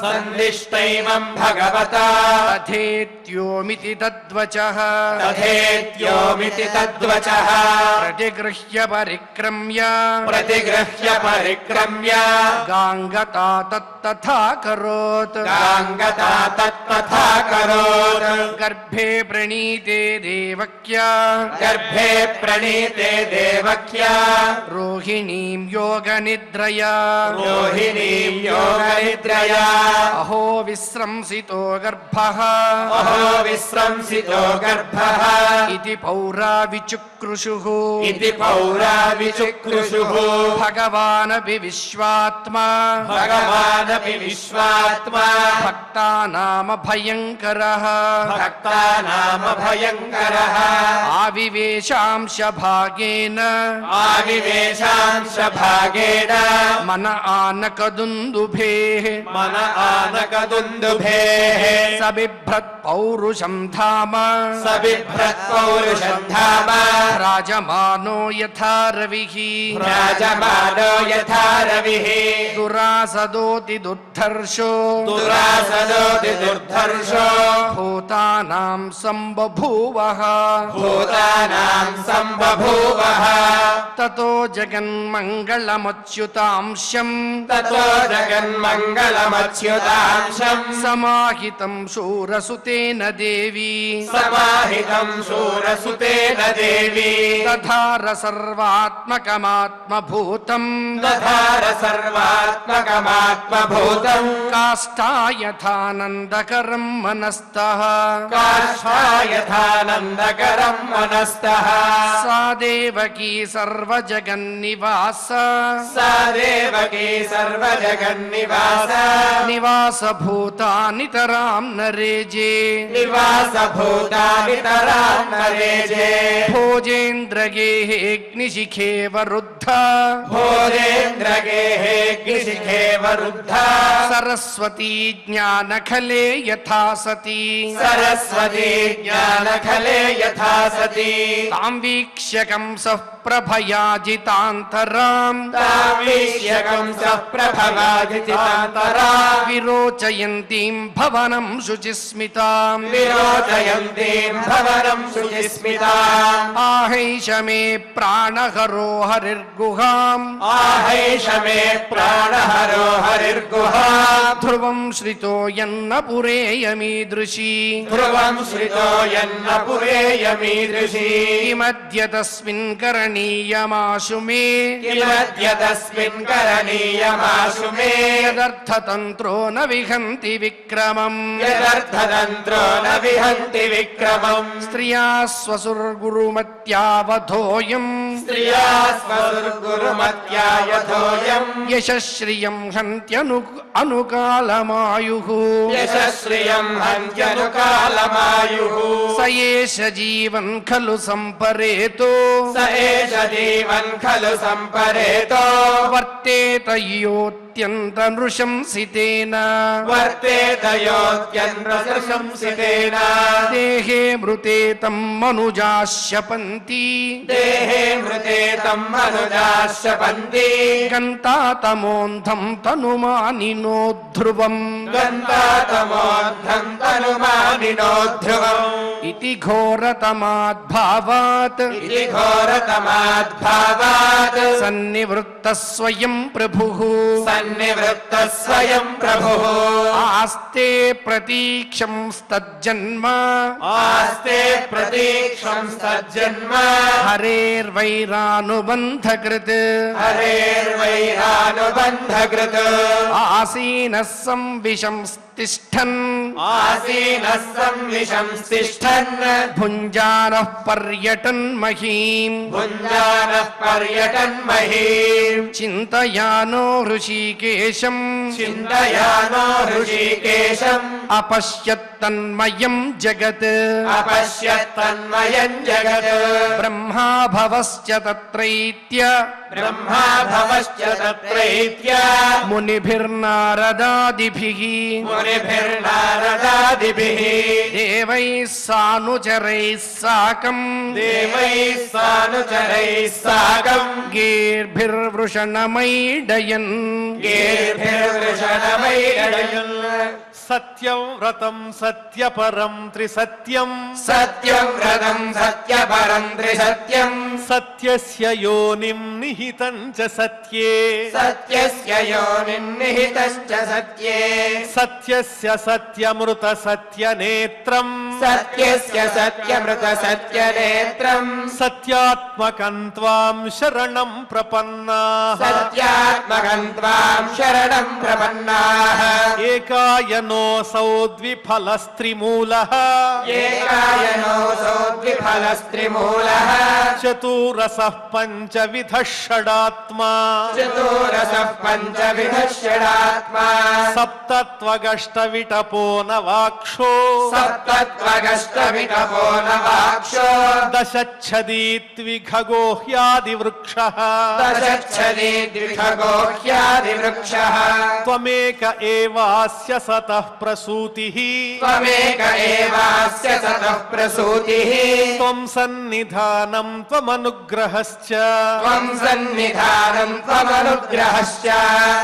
సందిష్టైవం భగవతా తథేత్యోమితి తద్వచః తథేత్యోమితి తద్వచః ప్రతిగృహ్య పరిక్రమ్య ప్రతిగృహ్య పరిక్రమ్య గాంగతా తత్తథా కరోత్ గాంగతా తత్తథా కరోత్ గర్భే ప్రణీతే దేవక్య గర్భే ప్రణీతే దేవక్యా రోహిణీం యోగనిద్రయా రోహిణీం యోగనిద్రయా అహో విశ్రంసితో గర్భః అహో విశ్రంసితో గర్భః ఇది పౌరా విచుక్రుషుః ఇతి పౌరా విచుక్రుషుః భగవానపి విశ్వాత్మా భగవానపి విశ్వాత్మా భక్తానామ భయంకరః భక్తానామ భయంకరః ఆవివేశాంశ భాగేన ఆవివేశాంశ భాగేన మన ఆనకదుందుభేః మన ఆనకదుందుభేః సబిభ్రత్ పౌరుషం ధామ సబిభ్రత్ పౌరుషం ధామ రాజమానో యథా రవిః రాజమానో యథా రవిః దురాసదోతి దుర్ధర్షో దురాసదోతి దుర్ధర్షో భూతానాం సంబభూవః భూతానాం సంబభూవః తతో జగన్మంగళమచ్యుతాంశం తతో జగన్మంగళమచ్యుతాంశం సమాహితం శూరసుతేన దేవి సమాహితం శూరసుతేన దేవి దధార సర్వాత్మకమాత్మభూతం దధార సర్వాత్మకమాత్మభూతం కాష్టాయథానందకరం మనస్తః కాష్టాయథానందకరం మనస్తః సా దేవకీ సర్వజగన్నివాస సా దేవకీ సర్వజగన్నివాస నివాసభూతా నితరాం నరేజే నివాసభూతానితరాం నరేజే భోజేంద్రగేహేగ్నిశిఖే వరుద్ధ భోజేంద్రగేహేగ్నిశిఖే వరుద్ధ సరస్వతీ జ్ఞానఖలే యథా సతీ సరస్వతీ జ్ఞానఖలే యథా సతీ తాం వీక్ష్యకం సః ప్రభయాజితాంతరాం తామీష్యకం సప్రభవాజితాంతరా విరోచయంతీం భవనం శుచిస్మితాం విరోచయంతీం భవనం శుచిస్మితాం ఆహైష మే ప్రాణహరో హరిర్గుహాం ఆహైష మే ప్రాణహరో హరిర్గుహా ధ్రువం శ్రితో యన్న పురేయమీదృశీ ధ్రువం శ్రితో యన్న పురేయమీదృశీ కిమద్య తస్మిన్ కరణీయమాశు మే కిమద్య తస్మిన్ కరణీయమాశు మే యదర్థతంత్రో న విహంతి విక్రమం యదర్థతంత్రో న విహంతి విక్రమం స్త్రియా స్వసుర్గురుమత్యావధోయం స్త్రియా స్వసుర్గురుమత్యాయథోయం యశశ్రియం హంత్యను అనుకాలమాయుః యశశ్రియం హంత్యనుకాలమాయుః స ఏష జీవన్ ఖలు సంపరేతో స ఏష జీవన్ ఖలు సంపరేతో వర్తేత యోత్యంత నృశంసితేన వర్తేతయోత్యంత ప్రశంసితేన దేహే మృతే తం మనుజాశ్యపంతి దేహే మృతే తం మనుజాశ్యపంతి గంతాతమోంధం తనుమానినో ధ్రువం గంతాతమోద్ధం తనుమానినో ధ్రువం ఇతి ఘోరతమాద్భావాత్ ఇతి ఘోరతమాద్భావాత్ సన్నివృత్త స్వయం ప్రభుః సన్నివృత్త స్వయం ప్రభుః ఆస్తే ప్రతీక్షం తజ్జన్మ ఆస్తే ప్రతీక్షం సజ్జన్మ హరేర్వైరానుబంధకృత్ హరేర్వైరానుబంధకృత్ ఆసీనః సంవిశం తిష్టన్ ఆసీనః సంవిశంస్తిష్ఠన్ భుంజానః పర్యటన్ మహీం భుంజానః పర్యటన్ మహీం చింతయానో హృషీకేశం చింతయానో హృషీకేశం అపశ్యత్తన్మయం జగత్ అపశ్యత్తన్మయం జగత్ బ్రహ్మా భవశ్చ తత్రైత్య బ్రహ్మా భవశ్చ తత్రైత్య మునిభిర్నారదాదిభిః మునిభిర్నారదాదిభిః దేవైః సానుచరైః సాకం దేవైః సానుచరైః సాకం గీర్భిర్వృషణమైడయన్ గీర్భిర్వృషణమైడయన్ సత్యం వ్రతం సత్యపరం త్రిసత్యం సత్యం వ్రతం సత్యపరం త్రిసత్యం సత్యస్య యోనిం నిహితం చ సత్యే సత్యస్య యోనిర్నిహితశ్చ సత్యే సత్యస్య సత్యమృత సత్యనేత్రం సత్యస్య సత్యమృత సత్యనేత్రం సత్యాత్మకం త్వాం శరణం ప్రపన్నాః సత్యాత్మకం త్వాం శరణం ప్రపన్నాః ఏకాయనోऽసౌ ద్విఫలస్త్రిమూలః ఏకాయనోऽసౌ ద్విఫలస్త్రిమూలః చతురసః పంచవిధః షడాత్మా చతురసః పంచవిధః షడాత్మా సప్తత్వగష్టవిటపో నవాక్షో సప్తత్వగష్టవిటపో నవాక్షో దశచ్ఛదీత్విఖగోహ్యాదివృక్షః దశచ్ఛది ద్విఖగోహ్యాదివృక్షः త్వమేక ఏవాస్య సతః ప్రసూతిః త్వమేక ఏవాస్య సతః ప్రసూతిః త్వం సన్నిధానం త్వమనుగ్రహశ్చ త్వం సన్నిధానం త్వమనుగ్రహశ్చ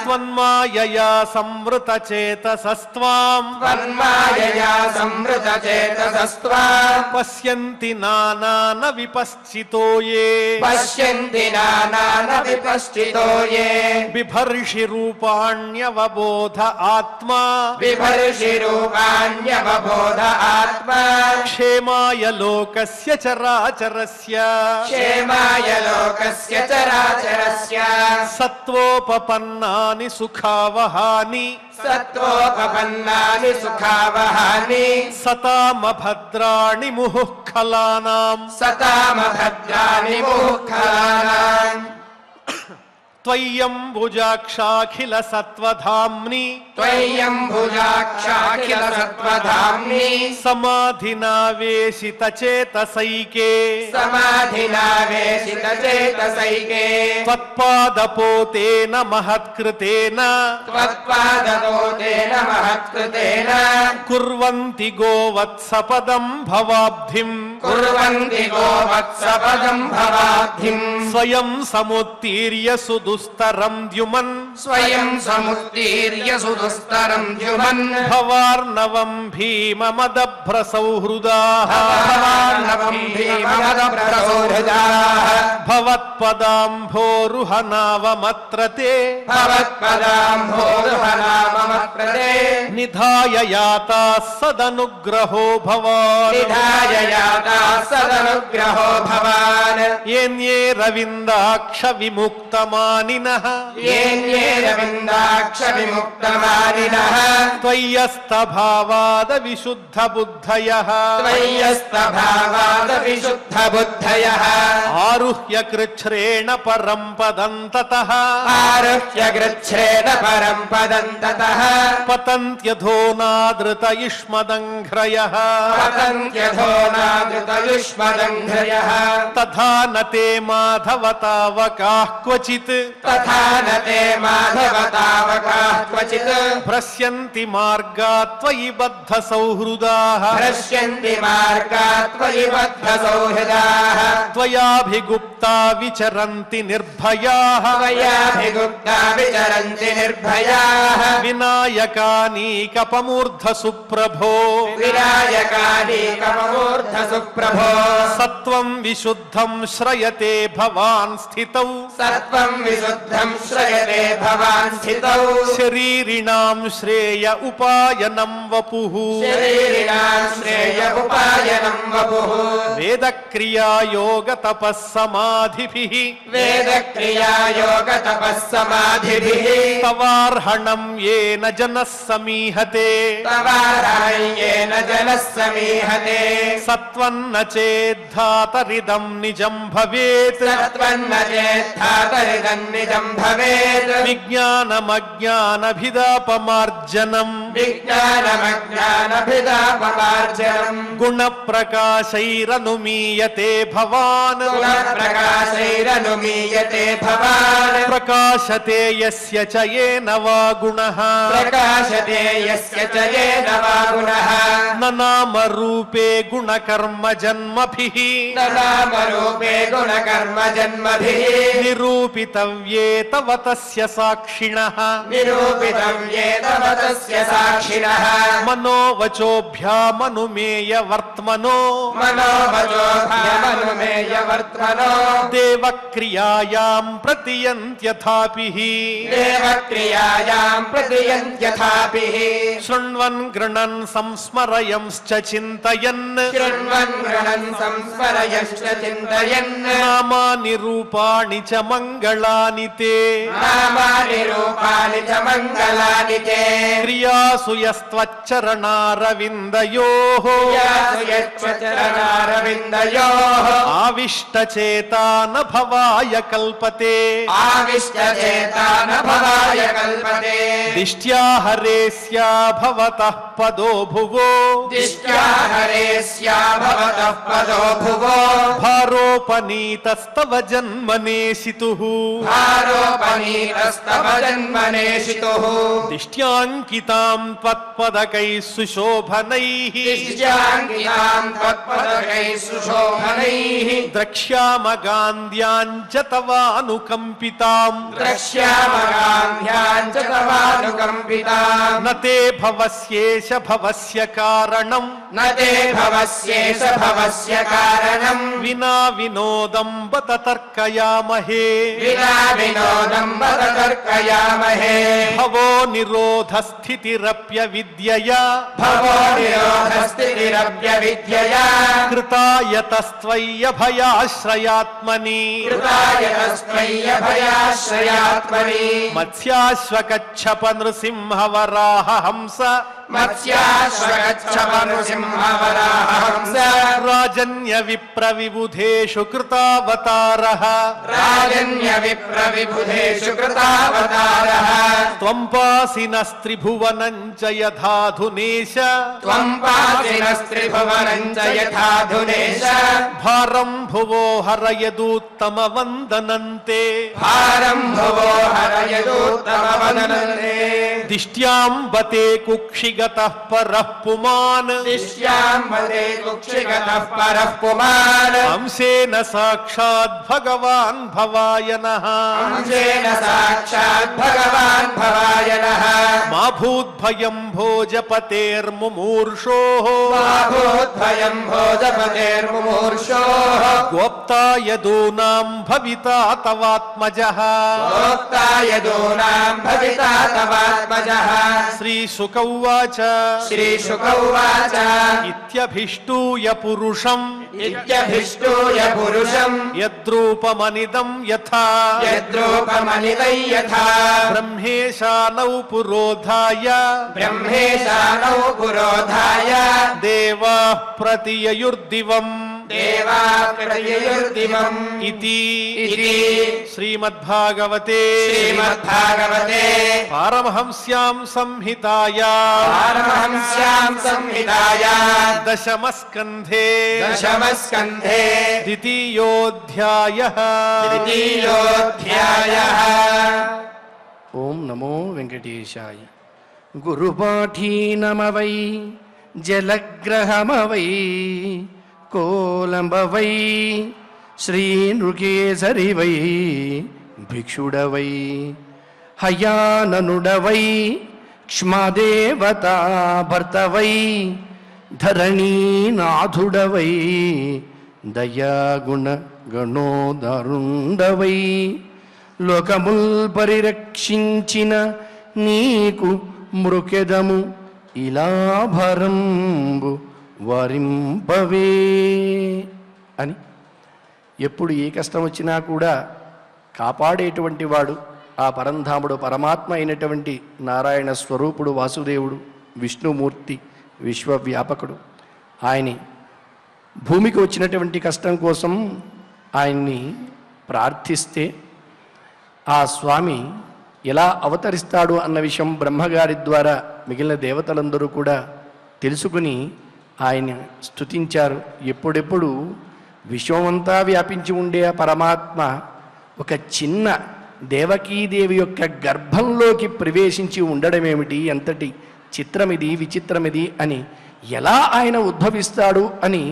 త్వన్మాయయా సంవృతచేతసస్త్వాం త్వన్మాయయా సంవృతచేతసస్త్వాం పశ్యంతి నానాన విపశ్చితో ఏ పశ్యంతి నానాన విపశ్చితో ఏ బిభర్షి రూపాణ్యవబోధ ఆత్మా బిభర్షి రూపాణ్యవబోధ ఆత్మా క్షేమాయ లోకస్య చరాచరస్య క్షేమాయ లోకస్య చరాచరస్య సత్వోపపన్నాని సుఖావహాని సత్వోపపన్నాని సుఖావహాని సతామభద్రాణి ముహుః ఖలానాం సతామభద్రాని ముఖానాం త్వయ్యంబుజాక్షాఖిల సత్వధామ్ని త్వయ్యంబుజాక్షాఖిల సత్వధామ్ని సమాధినావేశిత చేతసైకే సమాధినావేశిత చేతసైకే త్వత్పాదపోతేన మహత్కృతేన త్వత్పాదతోతేన మహత్కృతేన కుర్వంతి గోవత్సపదం భవాబ్ధిం కుర్వంతి గోవత్సపదం భవాబ్ధిం స్వయం సముత్తీర్య సుదుస్తరం ద్యుమన్ స్వయం సముత్తీర్య సుదుస్తరం ద్యుమన్ భవార్ణవం భీమమదభ్రసౌహృదాః భవార్ణవం భీమమదభ్రసౌహృదాః భవత్పదాంభోరుహనావమత్రతే భవత్పదాంభోరుహనామమత్రతే నిధాయ యాతాః సదనుగ్రహో భవాన్ నిధాయ యాతాః సదనుగ్రహో భవాన్ ఏన్యే రవిందాక్ష విముక్తమానినః ఏన్యే రవిందాక్ష విముక్తమానినః త్వయ్యస్తభావాద విశుద్ధ బుద్ధయః త్వయ్యస్తభావాద విశుద్ధ బుద్ధయః ఆరుహ్య కృచ్ఛ్రేణ పరం పదం తతః ఆరుహ్య గృచ్ఛ్రేణ పరం పదం తతః పతంత్యధోనాదృత యుష్మదంఘ్రయః పతంత్యధోనాదృతయుష్మదంఘ్రయః తథా నతే మాధవ తావకాః క్వచిత్ తథా నతే మాధవ తావకాః క్వచిత్ భ్రశ్యంతి మార్గాత్ త్వయి బద్ధ సౌహృదాః భ్రశ్యంతి మార్గాత్ త్వయి బద్ధ సౌహృదాః త్వయాభిగుప్తా విచరంతి నిర్భయాః త్వయాభిగుప్తా విచరంతి నిర్భయాః వినాయకానీకపమూర్ధ సుప్రభో వినాయకానీకమూర్ధ సుప్రభో సత్వం విశుద్ధం శ్రయతే భవాన్ స్థితౌ సత్వం परिशुद्धं श्रयते भवान् स्थितौ శరీరిణాం శ్రేయ ఉపాయనం వపుః शरीरिणां श्रेय उपायनं वपुः వేదక్రియా యోగ తపస్సమాధిభిః वेदक्रिया योगतपःसमाधिभिः తవార్హణం येन जनः సమీహతే तवाराह्येन जनः समीहते సత్వన్న చేద్ధాతరిదం నిజం భవేత్ सत्त्वन्न चेत्थातरिदं निजं भवेत् విజ్ఞానమజ్ఞానభిదాపమార్జనం विज्ञानमज्ञानभिदापमार्जनम् గుణప్రకాశైరనుమీయతే భవాన్ गुणप्रकाशैरनुमीयते भवान् ప్రకాశతే యస్య చ येन వా గుణః प्रकाशते यस्य च येन वा गुणः న నామరూపే గుణకర్మ జన్మభిః न नामरूपे गुणकर्मजन्मभिः నిరూపితవ్యే తవ తస్య సాక్షిణః निरूपितव्ये तव तस्य साक्षिणः మనోవచోభ్యామనుమేయ వర్త్మనో मनोवचोभ्यमनुमेयवर्त्मनो దేవక్రియాయాం ప్రతియంత్యథాపిః देवक्रियायां प्रतियन्त्यथापिः శృణ్వన్ గృణన్ సంస్మరయంశ్చ చింతయన్ शृण्वन् गृणन् संस्मरयश्च चिन्तयन् నామాని రూపాణి చ మంగళాని తే नामानि रूपाणि च मङ्गलानि ते క్రియాసు యస్త్వచ్చరణారవిందయోః यासु यच्चरणारविन्दयोः ఆవిష్టచేతా న భవాయ కల్పతే आविष्टचेता न भवाय कल्पते దిష్ట్యా హరేస్యా భవతః పదో భువో दिष्ट्या हरेस्या भवतः पदो भुवो భారోపనీతస్తవ జన్మనేషితుః भारोपनीतस्तव जन्मनेषितुः దిష్ట్యాంకితాం త్వత్పదకైః సుశోభనైః दिष्ट्याङ्कितां त्वत्पदकैः सुशोभनैः ద్రక్ష్యామగాంధ్యాञ्च తవానుకంపితాం द्रक्ष्यामगान्ध्यां च तवानुकम्पिताम् న తే భవస్యేష భవస్య కారణం न ते भवस्येष भवस्य कारणम् వినా వినోదం బత తర్కయామహే विना विनोदम् वद तर्कयामहे భవో నిరోధ స్థితిరప్య విద్యయా भवो निरोधस्थितिरव्यविद्यया కృతాయతస్త్వయ్య భయాశ్రయాత్మని कृताय तस्त्वय्यभयाश्रयात्मनि మత్స్యాశ్వకచ్చప నృసింహవరాహ హంస मत्स्याश्वगच्छपनृसिंहवराहंस రాజన్య విప్ర విబుధేషు కృతావతారః राजन्यविप्रविबुधेषु कृतावतारः త్వం పాసినస్త్రిభువనం చ యథాధునేశ त्वम् पासिनस्त्रिभुवनम् च यथाधुनेश భారం భువో హరయదూత్తమ వందనంతే भारम् भुवो हरयदूत्तमवदनन्ते దిష్ట్యాంబతే కుక్షిగతః పరః పుమాన్ दिश्याम् वदे कुक्षिगतः परः पुमान् అంశేన సాక్షాత్ భగవాన్ భవాయ నః अंशेन साक्षात् भगवान् भवाय नः మా భూద్భయం భోజపతేర్ముమూర్షోః भूद्भयम् भोजपतेर्मुमूर्षोः గోప్తా యదూనాం భవితా తవాత్మజః भोक्ता यदूनाम् भविता तवात्मजः శ్రీశుక ఉవాచ श्रीशुक उवाच ఇత్యభిష్టూయ పురుషం इत्यभिष्टूय पुरुषम् యద్రూపమనిదం యథా यद्रूपमनिदै यथा బ్రహ్మేశానౌ పురోధాయ ब्रह्मेशानौ पुरोधाय దేవాః ప్రతియయుర్దివం देवा प्रत्ययुर्दिवम् इति इति श्रीमद्भागवते श्रीमद्भागवते पारमहंस्यां संहितायां पारमहंस्याम् संहितायाम् दशमस्कन्धे दशमस्कन्धे द्वितीयोऽध्यायः द्वितीयोऽध्यायः ఓం నమో వెంకటేశాయ. గురుపాఠీనమవై జలగ్రహమవై కోలంబవై శ్రీనృకేసరివై భిక్షుడవై హయాననుడవై క్ష్మదేవతా భర్తవై ధరణీనాథుడవై దయాగుణ గణోదరుండవై లోకముల్ పరిరక్షించిన నీకు మృకెదము ఇలా భరంబు వరింపవే అని. ఎప్పుడు ఏ కష్టం వచ్చినా కూడా కాపాడేటువంటి వాడు ఆ పరంధాముడు, పరమాత్మ అయినటువంటి నారాయణ స్వరూపుడు, వాసుదేవుడు, విష్ణుమూర్తి, విశ్వవ్యాపకుడు. ఆయన్ని భూమికి వచ్చినటువంటి కష్టం కోసం ఆయన్ని ప్రార్థిస్తే ఆ స్వామి ఎలా అవతరిస్తాడు అన్న విషయం బ్రహ్మగారి ద్వారా మిగిలిన దేవతలందరూ కూడా తెలుసుకుని ఆయన స్తుతించారు. ఎప్పుడెప్పుడు విశ్వమంతా వ్యాపించి ఉండే ఆ పరమాత్మ ఒక చిన్న దేవకీదేవి యొక్క గర్భంలోకి ప్రవేశించి ఉండడమేమిటి, ఎంతటి చిత్రమిది, విచిత్రమిది అని, ఎలా ఆయన ఉద్భవిస్తాడు అని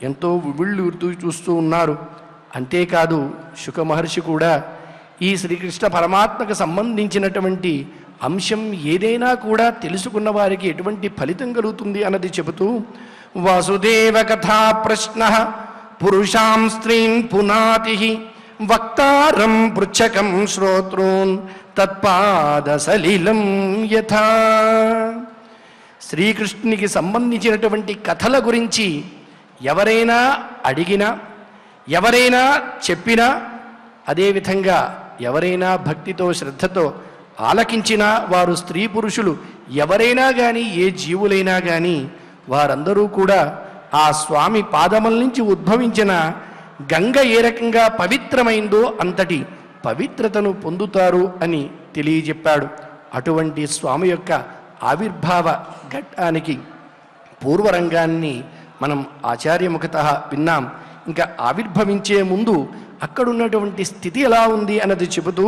ఎంతో ఉవ్విళ్ళూరుతూ చూస్తూ ఉన్నారు. అంతేకాదు శుక మహర్షి కూడా ఈ శ్రీకృష్ణ పరమాత్మకు సంబంధించినటువంటి అంశం ఏదైనా కూడా తెలుసుకున్న వారికి ఎటువంటి ఫలితం కలుగుతుంది అన్నది చెబుతూ, వాసుదేవ కథా ప్రశ్న పురుషాం స్త్రీన్ పునాతి వక్తారం పృచ్ఛకం శ్రోత్రూన్ తత్పాద సలిలం యథా. శ్రీకృష్ణునికి సంబంధించినటువంటి కథల గురించి ఎవరైనా అడిగినా, ఎవరైనా చెప్పినా, అదేవిధంగా ఎవరైనా భక్తితో శ్రద్ధతో ఆలకించినా, వారు స్త్రీ పురుషులు ఎవరైనా కానీ, ఏ జీవులైనా కానీ, వారందరూ కూడా ఆ స్వామి పాదముల నుంచి ఉద్భవించిన గంగ ఏ రకంగా పవిత్రమైందో అంతటి పవిత్రతను పొందుతారు అని తెలియజెప్పాడు. అటువంటి స్వామి యొక్క ఆవిర్భావ ఘట్టానికి పూర్వరంగాన్ని మనం ఆచార్యముఖతః విన్నాం. ఇంకా ఆవిర్భవించే ముందు అక్కడున్నటువంటి స్థితి ఎలా ఉంది అన్నది చెబుతూ,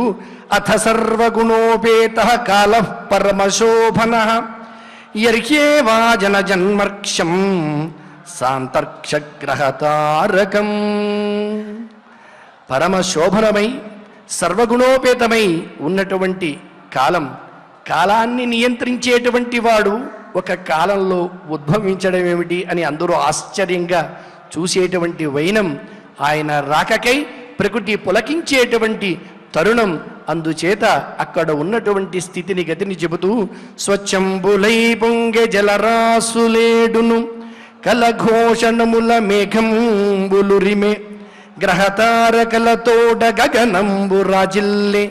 అథ సర్వగుణోపేత కాల పరమశోభన యర్హ్యేవా జన జన్మర్క్షం సాంతర్క్షగ్రహతారకం. పరమశోభనమై సర్వగుణోపేతమై ఉన్నటువంటి కాలం, కాలాన్ని నియంత్రించేటువంటి వాడు ఒక కాలంలో ఉద్భవించడం ఏమిటి అని అందరూ ఆశ్చర్యంగా చూసేటువంటి వైనం, ఆయన రాకకై ప్రకృతి పులకించేటువంటి తరుణం. అందుచేత అక్కడ ఉన్నటువంటి స్థితిని, గతిని చెబుతూ, స్వచ్ఛంబులై పొంగె జలరాసులేడును కలఘోషణముల మేఘంబులురిమే గ్రహతారకలతోడ గగనంబు రాజిల్లే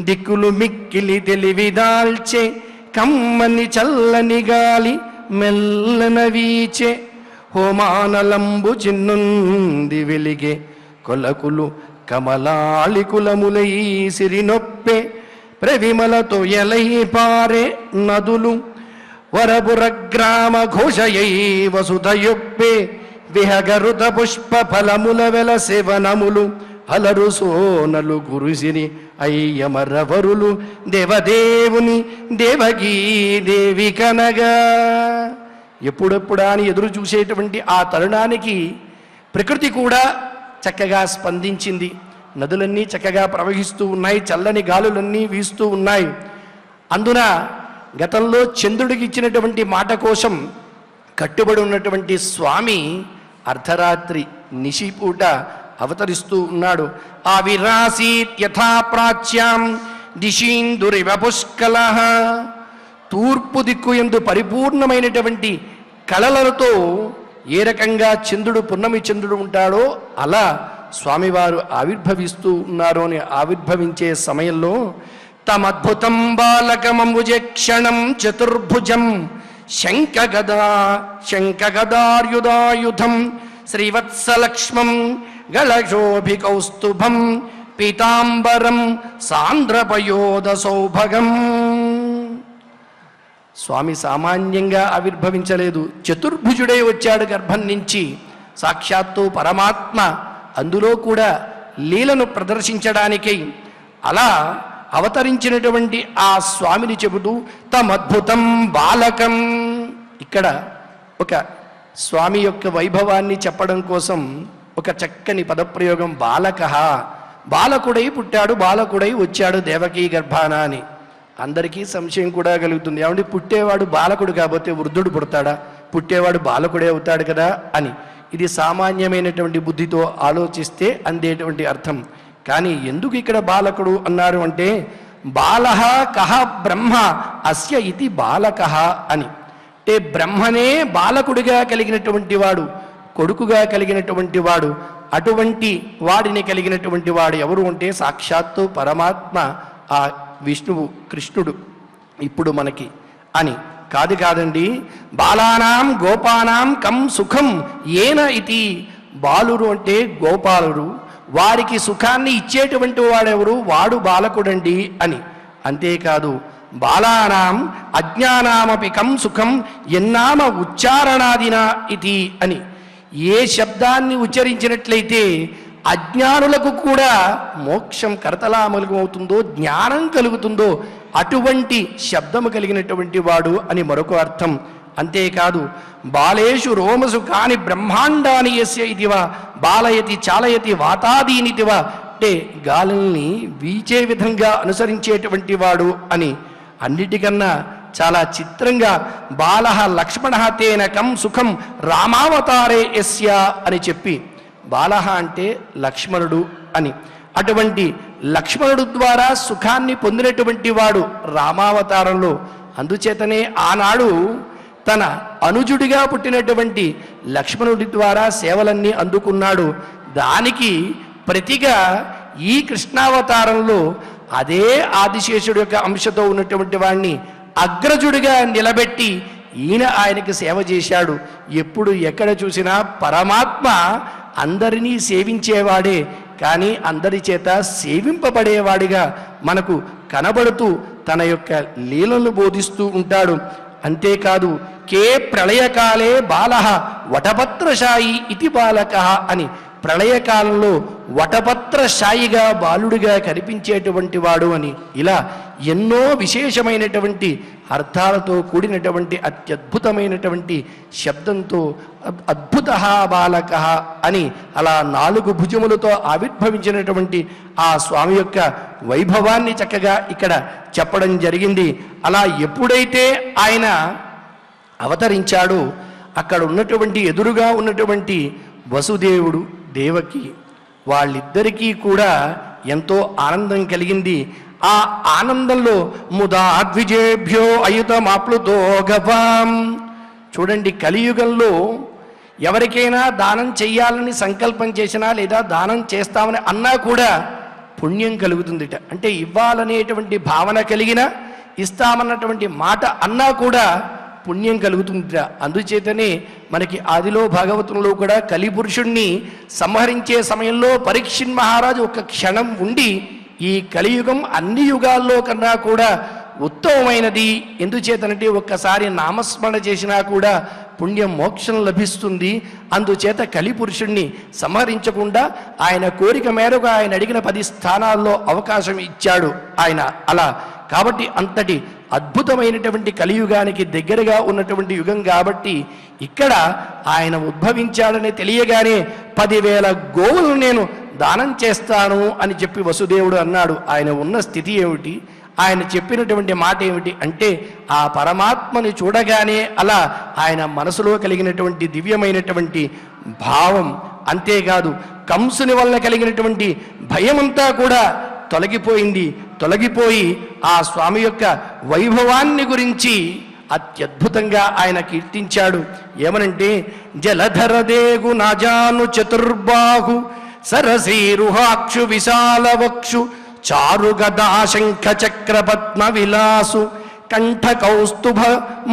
దిక్కులు మిక్కిలి తెలివిదాల్చే కమ్మని చల్లని గాలి మెల్లన వీచే హోమానలంబు చిన్నుంది వెలిగే కొలకులు కమలాళికులములై సిరినొప్పే ప్రవిమలతో ఎలై పారే నదులు వరబురగ్రామ ఘోషయై వసుధయొప్పే విహగరుత పుష్ప ఫలముల వెల సేవనములు అలరు సోనలు గురుసిని అయ్యమరవరులు దేవదేవుని దేవకీ దేవి కనగా. ఎప్పుడెప్పుడా అని ఎదురు చూసేటువంటి ఆ తరుణానికి ప్రకృతి కూడా చక్కగా స్పందించింది. నదులన్నీ చక్కగా ప్రవహిస్తూ ఉన్నాయి, చల్లని గాలులన్నీ వీస్తూ ఉన్నాయి. అందున గతంలో చంద్రుడికి ఇచ్చినటువంటి మాట కోసం కట్టుబడి ఉన్నటువంటి స్వామి అర్ధరాత్రి నిశిపూట అవతరిస్తూ ఉన్నాడు. ఆవిరాసీత్ యథా ప్రాచ్యాం దిశీందురివ పుష్కలః. తూర్పు దిక్కు యందు పరిపూర్ణమైనటువంటి కళలతో ఏ రకంగా చంద్రుడు, పున్నమి చంద్రుడు ఉంటాడో అలా స్వామివారు ఆవిర్భవిస్తూ ఉన్నారు. అని ఆవిర్భవించే సమయంలో తమద్భుతం బాలకమంబుజే క్షణం చతుర్భుజం శంఖగదార్యుధాయుధం శ్రీవత్సలక్ష్మం గళశోభికౌస్తుభం పీతాంబరం సాంద్రపయోద సౌభగం. స్వామి సామాన్యంగా ఆవిర్భవించలేదు, చతుర్భుజుడై వచ్చాడు గర్భం నుంచి. సాక్షాత్తు పరమాత్మ అందులో కూడా లీలను ప్రదర్శించడానికై అలా అవతరించినటువంటి ఆ స్వామిని చెబుతూ తమద్భుతం బాలకం. ఇక్కడ ఒక స్వామి యొక్క వైభవాన్ని చెప్పడం కోసం ఒక చక్కని పదప్రయోగం, బాలకః. బాలకుడై పుట్టాడు, బాలకుడై వచ్చాడు దేవకీ గర్భాన అని. అందరికీ సంశయం కూడా కలుగుతుంది, ఏమంటే పుట్టేవాడు బాలకుడు కాకపోతే వృద్ధుడు పుడతాడా, పుట్టేవాడు బాలకుడే అవుతాడు కదా అని. ఇది సామాన్యమైనటువంటి బుద్ధితో ఆలోచిస్తే అందేటువంటి అర్థం. కానీ ఎందుకు ఇక్కడ బాలకుడు అన్నారు అంటే బాలః కః బ్రహ్మ అస్య ఇతి బాలకః అని. అంటే బ్రహ్మనే బాలకుడిగా కలిగినటువంటి వాడు, కొడుకుగా కలిగినటువంటి వాడు. అటువంటి వాడిని కలిగినటువంటి వాడు ఎవరు అంటే సాక్షాత్తు పరమాత్మ ఆ విష్ణువు కృష్ణుడు ఇప్పుడు మనకి అని. కాదండి, బాలానాం గోపానాం కం సుఖం ఏన ఇతి. బాలురు అంటే గోపాలురు, వారికి సుఖాన్ని ఇచ్చేటువంటి వాడెవరు, వాడు బాలకుడండి అని. అంతేకాదు బాలానాం అజ్ఞానామపి కం సుఖం ఎన్నామ ఉచ్చారణాదినా ఇతి అని. ఏ శబ్దాన్ని ఉచ్చరించినట్లయితే అజ్ఞానులకు కూడా మోక్షం కరతలామలుగు అవుతుందో, జ్ఞానం కలుగుతుందో అటువంటి శబ్దము కలిగినటువంటి వాడు అని మరొక అర్థం. అంతేకాదు బాలేషు రోమసు కాని బ్రహ్మాండాని యస్య ఇదివా బాలయతి చాలయతి వాతాదీనితివా. అంటే గాలుల్ని వీచే విధంగా అనుసరించేటువంటి వాడు అని. అన్నిటికన్నా చాలా చిత్రంగా బాలః లక్ష్మణః తేన కం సుఖం రామావతారే యస్య అని చెప్పి బాలః అంటే లక్ష్మణుడు అని. అటువంటి లక్ష్మణుడు ద్వారా సుఖాన్ని పొందినటువంటి వాడు రామావతారంలో. అందుచేతనే ఆనాడు తన అనుజుడిగా పుట్టినటువంటి లక్ష్మణుడి ద్వారా సేవలన్నీ అందుకున్నాడు. దానికి ప్రతిగా ఈ కృష్ణావతారంలో అదే ఆదిశేషుడు యొక్క అంశతో ఉన్నటువంటి వాడిని అగ్రజుడిగా నిలబెట్టి ఈయన ఆయనకి సేవ చేశాడు. ఎప్పుడు ఎక్కడ చూసినా పరమాత్మ అందరినీ సేవించేవాడే, కానీ అందరి చేత సేవింపబడేవాడిగా మనకు కనబడుతూ తన యొక్క లీలలు బోధిస్తూ ఉంటాడు. అంతేకాదు కే ప్రళయకాలే బాలః వటపత్రశాయి ఇతి బాలకః అని. ప్రళయకాలంలో వటపత్రశాయిగా బాలుడిగా కనిపించేటువంటి వాడు అని. ఇలా ఎన్నో విశేషమైనటువంటి అర్థాలతో కూడినటువంటి అత్యద్భుతమైనటువంటి శబ్దంతో అద్భుతః బాలకః అని అలా 4 భుజములతో ఆవిర్భవించినటువంటి ఆ స్వామి యొక్క వైభవాన్ని చక్కగా ఇక్కడ చెప్పడం జరిగింది. అలా ఎప్పుడైతే ఆయన అవతరించాడో అక్కడ ఉన్నటువంటి ఎదురుగా ఉన్నటువంటి వసుదేవుడు దేవకి వాళ్ళిద్దరికీ కూడా ఎంతో ఆనందం కలిగింది. ఆ ఆనందంలో ముదాద్విజేభ్యో అయుతమాప్లుతో గవాం. చూడండి, కలియుగంలో ఎవరికైనా దానం చెయ్యాలని సంకల్పం చేసినా లేదా దానం చేస్తామని అన్నా కూడా పుణ్యం కలుగుతుందిట. అంటే ఇవ్వాలనేటువంటి భావన కలిగినా ఇస్తామన్నటువంటి మాట అన్నా కూడా పుణ్యం కలుగుతుందిట. అందుచేతనే మనకి ఆదిలో భాగవతంలో కూడా కలిపురుషుణ్ణి సంహరించే సమయంలో పరీక్షిత్ మహారాజు ఒక క్షణం ఉండి ఈ కలియుగం అన్ని యుగాల్లో కన్నా కూడా ఉత్తమమైనది, ఎందుచేతనంటే ఒక్కసారి నామస్మరణ చేసినా కూడా పుణ్యం మోక్షం లభిస్తుంది, అందుచేత కలిపురుషుణ్ణి సంహరించకుండా ఆయన కోరిక మేరకు ఆయన అడిగిన 10 స్థానాల్లో అవకాశం ఇచ్చాడు ఆయన. అలా కాబట్టి అంతటి అద్భుతమైనటువంటి కలియుగానికి దగ్గరగా ఉన్నటువంటి యుగం కాబట్టి ఇక్కడ ఆయన ఉద్భవించాడని తెలియగానే 10,000 గోవులను నేను దానం చేస్తాను అని చెప్పి వసుదేవుడు అన్నాడు. ఆయన ఉన్న స్థితి ఏమిటి, ఆయన చెప్పినటువంటి మాట ఏమిటి అంటే ఆ పరమాత్మని చూడగానే అలా ఆయన మనసులో కలిగినటువంటి దివ్యమైనటువంటి భావం. అంతేకాదు కంసుని వల్ల కలిగినటువంటి భయమంతా కూడా తొలగిపోయింది. తొలగిపోయి ఆ స్వామి యొక్క వైభవాన్ని గురించి అత్యద్భుతంగా ఆయన కీర్తించాడు. ఏమనంటే జలధరదేగు నాజాను చతుర్బాహు సరసీరుహాక్షు విశాలవక్షు చారు గదాశంఖ చక్ర పద్మ విలాసు కంఠ కౌస్తుభ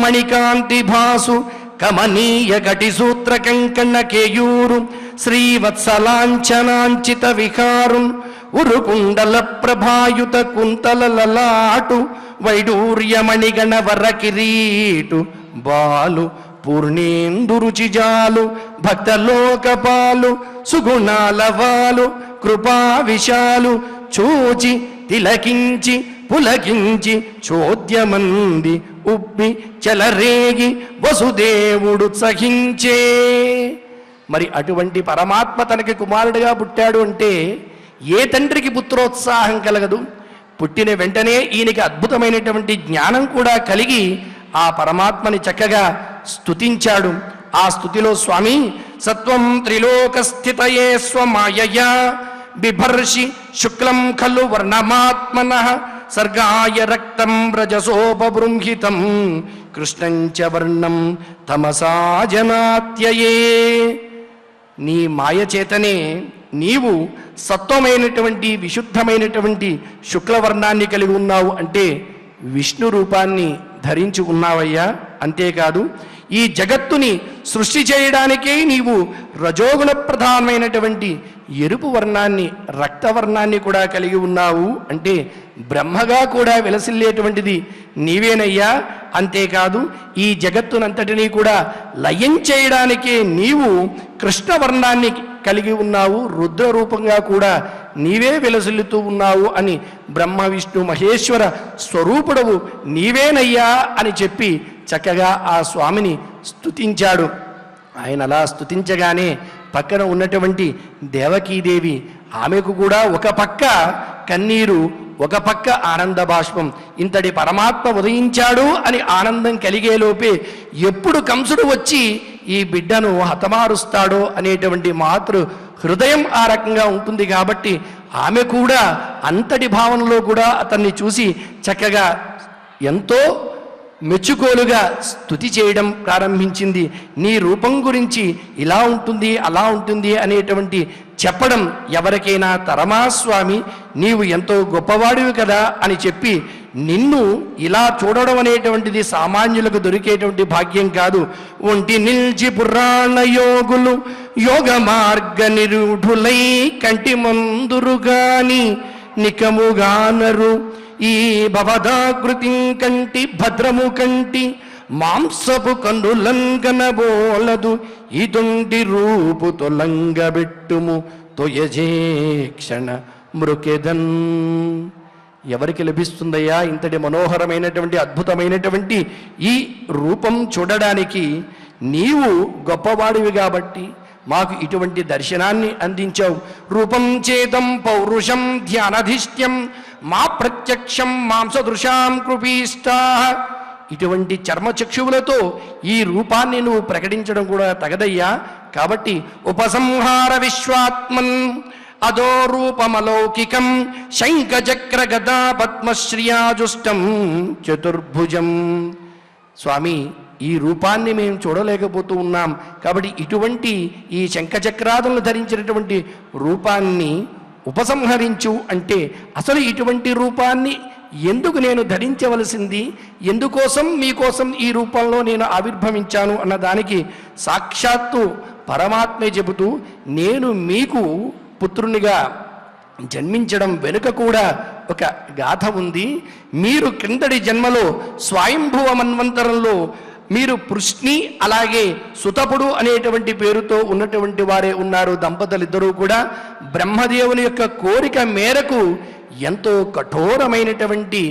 మణికాంతి భాసు కమనీయ గటి సూత్ర కంకణ కేయూరు శ్రీవత్సలాంఛనాంచిత విహారు ఉరుకుండల ప్రభాయుత కుంతల లలాటు వైడూర్యమణిగణ వర కిరీటు బాలు పూర్ణేందు రుచిజాలు భక్తలోకపాలు సుగుణాల వాలు కృపా విశాలు చూచి తిలకించి పులకించి చోద్యమంది ఉబ్బి చెలరేగి వసుదేవుడు సహించే. మరి అటువంటి పరమాత్మ తనకి కుమారుడిగా పుట్టాడు అంటే ఏ తండ్రికి పుత్రోత్సాహం కలగదు? పుట్టిన వెంటనే ఈయనకి అద్భుతమైనటువంటి జ్ఞానం కూడా కలిగి ఆ పరమాత్మని చక్కగా స్తుతించాడు. ఆ స్తుతిలో స్వామి సత్వం త్రిలోక స్థితయే స్వమాయయా బిభర్షి శుక్లం ఖలు వర్ణమాత్మనః సర్గాయ రక్తం రజసోపబృంహితం కృష్ణం చ వర్ణం తమసా జనాత్యయే. నీ మాయ చేతనే నీవు సత్వమైనటువంటి విశుద్ధమైనటువంటి శుక్లవర్ణాన్ని కలిగి ఉన్నావు, అంటే విష్ణు రూపాన్ని ధరించి ఉన్నావయ్యా. అంతేకాదు ఈ జగత్తుని సృష్టి చేయడానికే నీవు రజోగుణ ప్రధానమైనటువంటి ఎరుపు వర్ణాన్ని రక్తవర్ణాన్ని కూడా కలిగి ఉన్నావు, అంటే బ్రహ్మగా కూడా విలసిల్లేటువంటిది నీవేనయ్యా. అంతేకాదు ఈ జగత్తునంతటినీ కూడా లయం చేయడానికే నీవు కృష్ణవర్ణాన్ని కలిగి ఉన్నావు, రుద్ర రూపంగా కూడా నీవే విలసిల్లుతూ ఉన్నావు అని బ్రహ్మ విష్ణు మహేశ్వర స్వరూపుడవు నీవేనయ్యా అని చెప్పి చక్కగా ఆ స్వామిని స్తుతించాడు. ఆయన అలా స్తుతించగానే పక్కన ఉన్నటువంటి దేవకీదేవి, ఆమెకు కూడా ఒక పక్క కన్నీరు, ఒక పక్క ఆనంద బాష్పం. ఇంతటి పరమాత్మ ఉదయించాడు అని ఆనందం కలిగేలోపే ఎప్పుడు కంసుడు వచ్చి ఈ బిడ్డను హతమారుస్తాడో అనేటువంటి మాతృ హృదయం ఆ రకంగా ఉంటుంది. కాబట్టి ఆమె కూడా అంతటి భావనలో కూడా అతన్ని చూసి చక్కగా ఎంతో మెచ్చుకోలుగా స్తుతి చేయడం ప్రారంభించింది. నీ రూపం గురించి ఇలా ఉంటుంది అలా ఉంటుంది అనేటువంటి చెప్పడం ఎవరికైనా తరమా స్వామి, నీవు ఎంతో గొప్పవాడివి కదా అని చెప్పి నిన్ను ఇలా చూడడం అనేటువంటిది సామాన్యులకు దొరికేటువంటి భాగ్యం కాదు. ఒంటి నిల్చి పురాణ యోగులు యోగ మార్గ నిరూఢులై కంటి మందురుగాని నికముగానరు ఈ భవదాకృతి కంటి భద్రము కంటి మాంసపు కన్నులంగనబోలదు ఇదుండి రూపు తొలంగబెట్టుము తొయజేక్షణ మృకెదన్. ఎవరికి లభిస్తుందయ్యా ఇంతటి మనోహరమైనటువంటి అద్భుతమైనటువంటి ఈ రూపం చూడడానికి? నీవు గొప్పవాడివి కాబట్టి మాకు ఇటువంటి దర్శనాన్ని అందించావు. రూపం చేతం పౌరుషం ధ్యానధిష్ట్యం మా ప్రత్యక్షం మాంసదృశాం కృపీష్టా. ఇటువంటి చర్మచక్షువులతో ఈ రూపాన్ని నువ్వు ప్రకటించడం కూడా తగదయ్యా. కాబట్టి ఉపసంహార విశ్వాత్మన్ అదో రూపమలౌకికం శంఖచక్ర గదా పద్మశ్రియాజుష్టం చతుర్భుజం. స్వామి, ఈ రూపాన్ని మేము చూడలేకపోతూ ఉన్నాం, కాబట్టి ఇటువంటి ఈ శంఖచక్రాదులను ధరించినటువంటి రూపాన్ని ఉపసంహరించు అంటే అసలు ఇటువంటి రూపాన్ని ఎందుకు నేను ధరించవలసింది, ఎందుకోసం మీకోసం ఈ రూపంలో నేను ఆవిర్భవించాను అన్నదానికి సాక్షాత్తు పరమాత్మే చెబుతూ, నేను మీకు పుత్రునిగా జన్మించడం వెనుక కూడా ఒక గాథ ఉంది. మీరు క్రిందటి జన్మలో స్వయంభువ మన్వంతరంలో మీరు పృష్ణి అలాగే సుతపుడు అనేటువంటి పేరుతో ఉన్నటువంటి వారే ఉన్నారు. దంపతులిద్దరూ కూడా బ్రహ్మదేవుని యొక్క కోరిక మేరకు ఎంతో కఠోరమైనటువంటి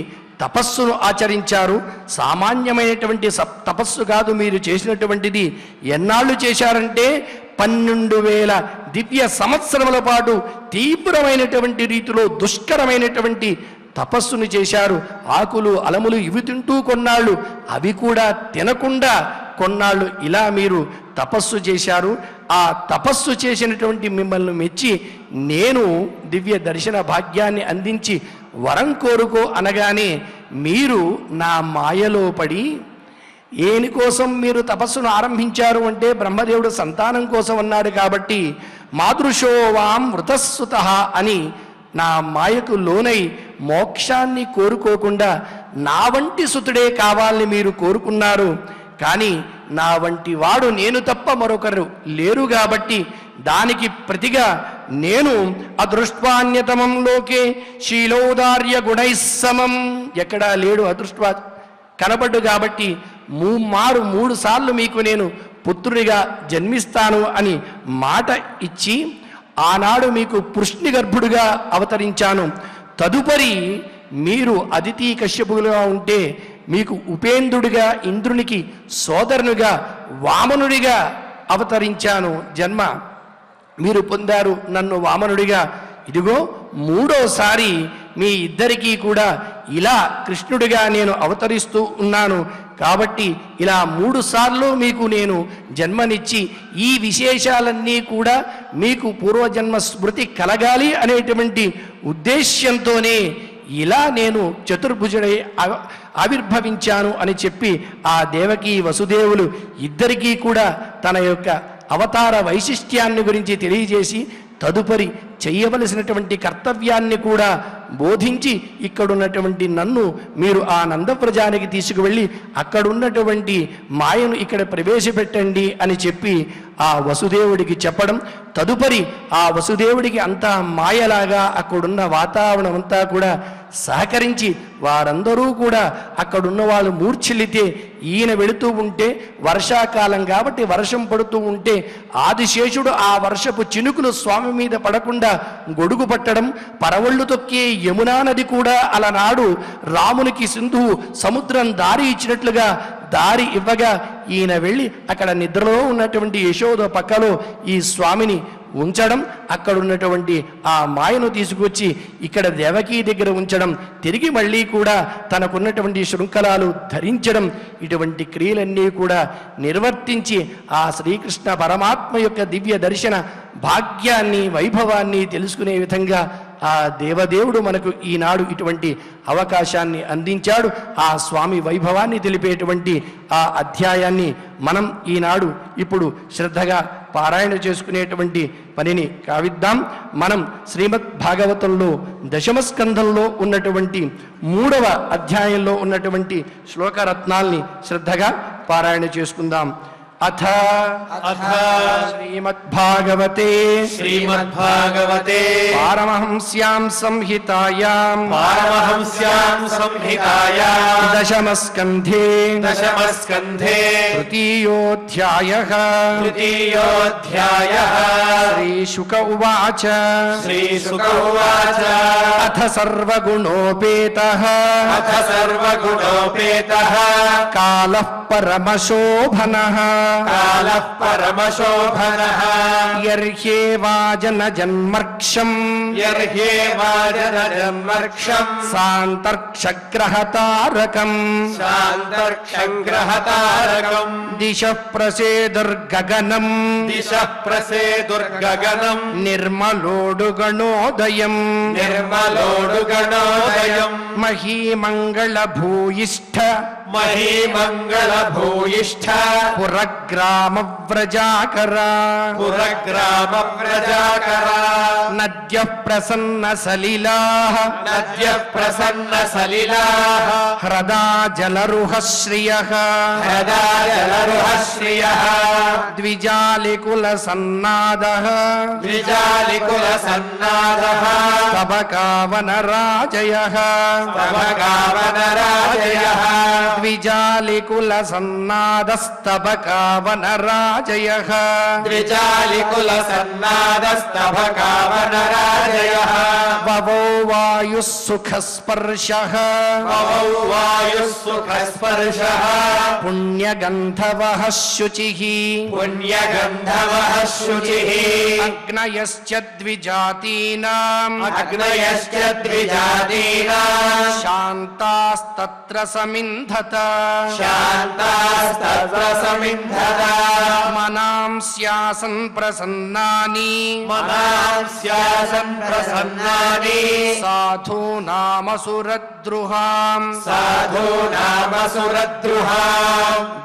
తపస్సును ఆచరించారు. సామాన్యమైనటువంటి తపస్సు కాదు మీరు చేసినటువంటిది. ఎన్నాళ్ళు చేశారంటే 12,000 దివ్య సంవత్సరముల పాటు తీవ్రమైనటువంటి రీతిలో దుష్కరమైనటువంటి తపస్సును చేశారు. ఆకులు అలములు ఇవి తింటూ కొన్నాళ్ళు, అవి కూడా తినకుండా కొన్నాళ్ళు ఇలా మీరు తపస్సు చేశారు. ఆ తపస్సు చేసినటువంటి మిమ్మల్ని మెచ్చి నేను దివ్య దర్శన భాగ్యాన్ని అందించి వరం కోరుకో అనగానే మీరు నా మాయలో పడి, ఏనికోసం మీరు తపస్సును ఆరంభించారు అంటే బ్రహ్మదేవుడు సంతానం కోసం అన్నాడు కాబట్టి మాదృశోవాం వృతస్సుతః అని నా మాయకు లోనై మోక్షాన్ని కోరుకోకుండా నా వంటి సుతుడే కావాలని మీరు కోరుకున్నారు. కానీ నా వంటి వాడు నేను తప్ప మరొకరు లేరు కాబట్టి దానికి ప్రతిగా నేను అదృష్టాన్యతమం లోకే శీలోదార్య గుణైస్సమం, ఎక్కడా లేడు అదృష్టా కనబడ్డు కాబట్టి 3 సార్లు మీకు నేను పుత్రుడిగా జన్మిస్తాను అని మాట ఇచ్చి ఆనాడు మీకు పృష్ణి గర్భుడుగా అవతరించాను. తదుపరి మీరు అదితి కశ్యపులుగా ఉంటే మీకు ఉపేంద్రుడిగా ఇంద్రునికి సోదరునిగా వామనుడిగా అవతరించాను. జన్మ మీరు పొందారు నన్ను వామనుడిగా. ఇదిగో 3వసారి మీ ఇద్దరికీ కూడా ఇలా కృష్ణుడిగా నేను అవతరిస్తూ ఉన్నాను. కాబట్టి ఇలా 3 సార్లు మీకు నేను జన్మనిచ్చి ఈ విశేషాలన్నీ కూడా మీకు పూర్వజన్మ స్మృతి కలగాలి అనేటువంటి ఉద్దేశ్యంతోనే ఇలా నేను చతుర్భుజుడై ఆవిర్భవించాను అని చెప్పి ఆ దేవకీ వసుదేవులు ఇద్దరికీ కూడా తన యొక్క అవతార వైశిష్ట్యాన్ని గురించి తెలియజేసి తదుపరి చెయ్యవలసినటువంటి కర్తవ్యాన్ని కూడా బోధించి ఇక్కడున్నటువంటి నన్ను మీరు ఆ నందవ్రజానికి తీసుకువెళ్ళి అక్కడున్నటువంటి మాయను ఇక్కడ ప్రవేశపెట్టండి అని చెప్పి ఆ వసుదేవుడికి చెప్పడం, తదుపరి ఆ వసుదేవుడికి అంతా మాయలాగా అక్కడున్న వాతావరణం అంతా కూడా సహకరించి వారందరూ కూడా అక్కడున్న వాళ్ళు మూర్ఛిల్లితే ఈయన వెళుతూ ఉంటే వర్షాకాలం కాబట్టి వర్షం పడుతూ ఉంటే ఆదిశేషుడు ఆ వర్షపు చినుకులు స్వామి మీద పడకుండా గొడుగు పట్టడం, పరవళ్ళు తొక్కే యమునా నది కూడా అలనాడు రామునికి సింధువు సముద్రం దారి ఇచ్చినట్లుగా దారి ఇవ్వగా ఈయన వెళ్ళి అక్కడ నిద్రలో ఉన్నటువంటి యశోద పక్కలో ఈ స్వామిని ఉంచడం, అక్కడ ఉన్నటువంటి ఆ మాయను తీసుకొచ్చి ఇక్కడ దేవకీ దగ్గర ఉంచడం, తిరిగి మళ్ళీ కూడా తనకున్నటువంటి శృంఖలాలు ధరించడం, ఇటువంటి క్రియలన్నీ కూడా నిర్వర్తించి ఆ శ్రీకృష్ణ పరమాత్మ యొక్క దివ్య దర్శన భాగ్యాన్ని వైభవాన్ని తెలుసుకునే విధంగా ఆ దేవదేవుడు మనకు ఈనాడు ఇటువంటి అవకాశాన్ని అందించాడు. ఆ స్వామి వైభవాన్ని తెలిపేటువంటి ఆ అధ్యాయాన్ని మనం ఈనాడు ఇప్పుడు శ్రద్ధగా పారాయణ చేసుకునేటువంటి పనిని కావిద్దాం. మనం శ్రీమద్ భాగవతంలో దశమ స్కంధంలో ఉన్నటువంటి 3వ అధ్యాయంలో ఉన్నటువంటి శ్లోకరత్నాల్ని శ్రద్ధగా పారాయణ చేసుకుందాం. అథ శ్రీమద్భాగవతే పారమహంస్యాం సంహితాయాం దశమస్కంధే తృతీయోऽధ్యాయః శ్రీశుక ఉవాచ అథ సర్వగుణోపేతః కాలః పరమశోభనః యర్హ్యేవాజన జన్మర్క్షం సాంతర్క్షగ్రహతారకం దిశః ప్రసేదుర్గగనం నిర్మలోడుగణోదయం మహీమంగళభూయిష్ఠ పురగ్రామవ్రజాకరా నద్యః ప్రసన్న సలిలాః హ్రదా జలరుహ శ్రియః ద్విజాలికుల సన్నాదః స్తబకావనరాజయః ద్విజాలికుల సన్నాదస్తబకావనరాజయః వవో వాయుః సుఖస్పర్శః పుణ్యగంధవః శుచిః అగ్నయశ్చ ద్విజాతీనాం శాంతాస్తత్ర సమింధత మనాంస్యాసన్ ప్రసన్నాని సాధూనామసురద్రుహాం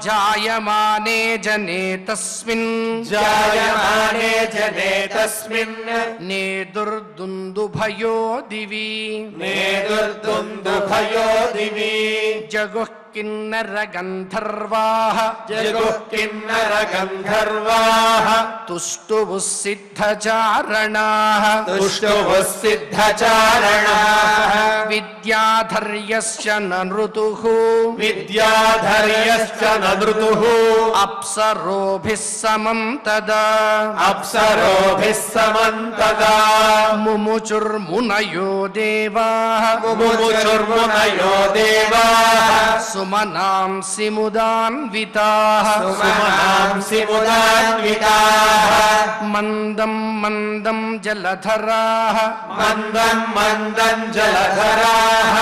జాయమానే జనే తస్మిన్ నేదుర్దుందుభయో దివి జగుః కిన్నర గంధర్వాః తుష్టువుః సిద్ధచారణాః విద్యాధర్యశ్చ నృతుః అప్సరోభిః సమం తదా ముముచుర్మునయో దేవాః సుమనాంసి ముదాన్వితాః సుమనాంసి ముదాన్వితాః మందం మందం జలధరాః మందం మందం జలధరాః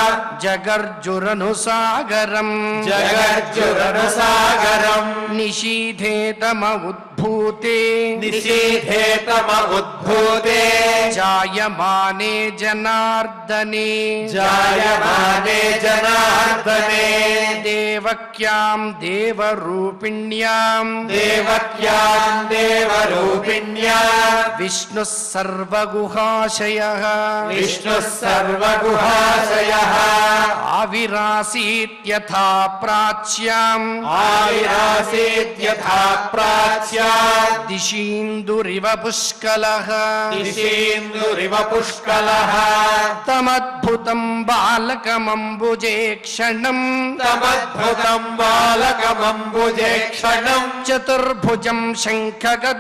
జగర్జురనుసాగరం జగర్జురనుసాగరం నిషీధేతమ ఉద్భూతే నిషీధేతమ ఉద్భూతే జాయమానే జనార్దనే జాయమానే జనార్దనే దేవక్యాం దేవరూపిణ్యాం దేవక్యాం దేవరూపిణ్యాం విష్ణుః సర్వగుహాశయః విష్ణుః సర్వగుహాశయః ఆవిరాసీత్యథా ప్రాచ్యాం ఆవిరాసీత్యథా ప్రాచ్యాత్ దిశీందురివ పుష్కలః దిశీందురివ పుష్కలః తమద్భుతం బాలకమంబుజే క్షణం తమద్భుతం బాలకమంబుజే క్షణం చతుర్భుజం శంఖగదార్యుదాయుధం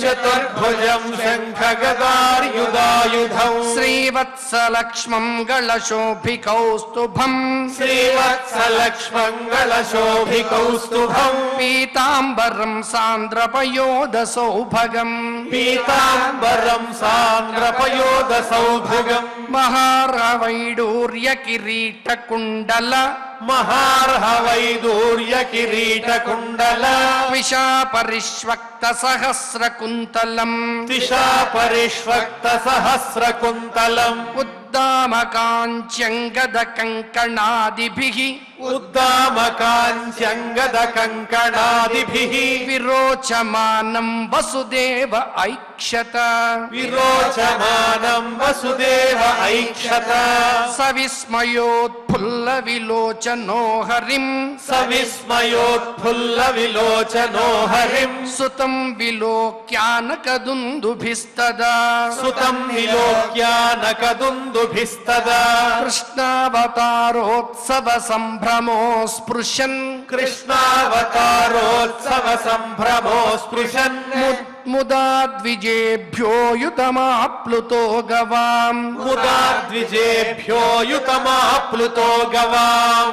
చతుర్భుజం శంఖగదార్యుదాయుధం శ్రీవత్సలక్ష్మం గళశోభికౌస్తుభం శ్రీవత్సలక్ష్మంగళశోభికౌస్తుభం పీతాంబరం సాంద్రపయోదసౌభగం పీతాంబరం సాంద్రపయోదసౌభగం మహారవైడూర్య కిరీటకుండల మహార్హవైదూర్య కిరీటకుండల విషా పరిష్వక్త సహస్రకుంతలం దిశా పరిష్వక్త సహస్రకుంతలం ఉద్దామకాంచ్యంగద కంకణాదిభిః ఉద్దామకాంచ్యంగద కంకణాదిభిః విరోచమానం వసుదేవ ఐక్షత విరోచమానం వసుదేవ ఐక్షత సవిస్మయోత్ఫుల్ల విలోచనో హరిం సవిస్మయోత్ఫుల్ల విలోచనో హరిం సుతం విలోక్యానకదుందుభిస్తదా సుతం విలోక్యానకదుందుభిస్తదా కృష్ణావతారోత్సవ సంభ్రమో స్పృశన్ కృష్ణావతారోత్సవ సంభ్రమో స్పృశన్ ముదా ద్విజేభ్యో యుతమాప్లుతో గవాం ముదా ద్విజేభ్యో యుతమాప్లుతో గవాం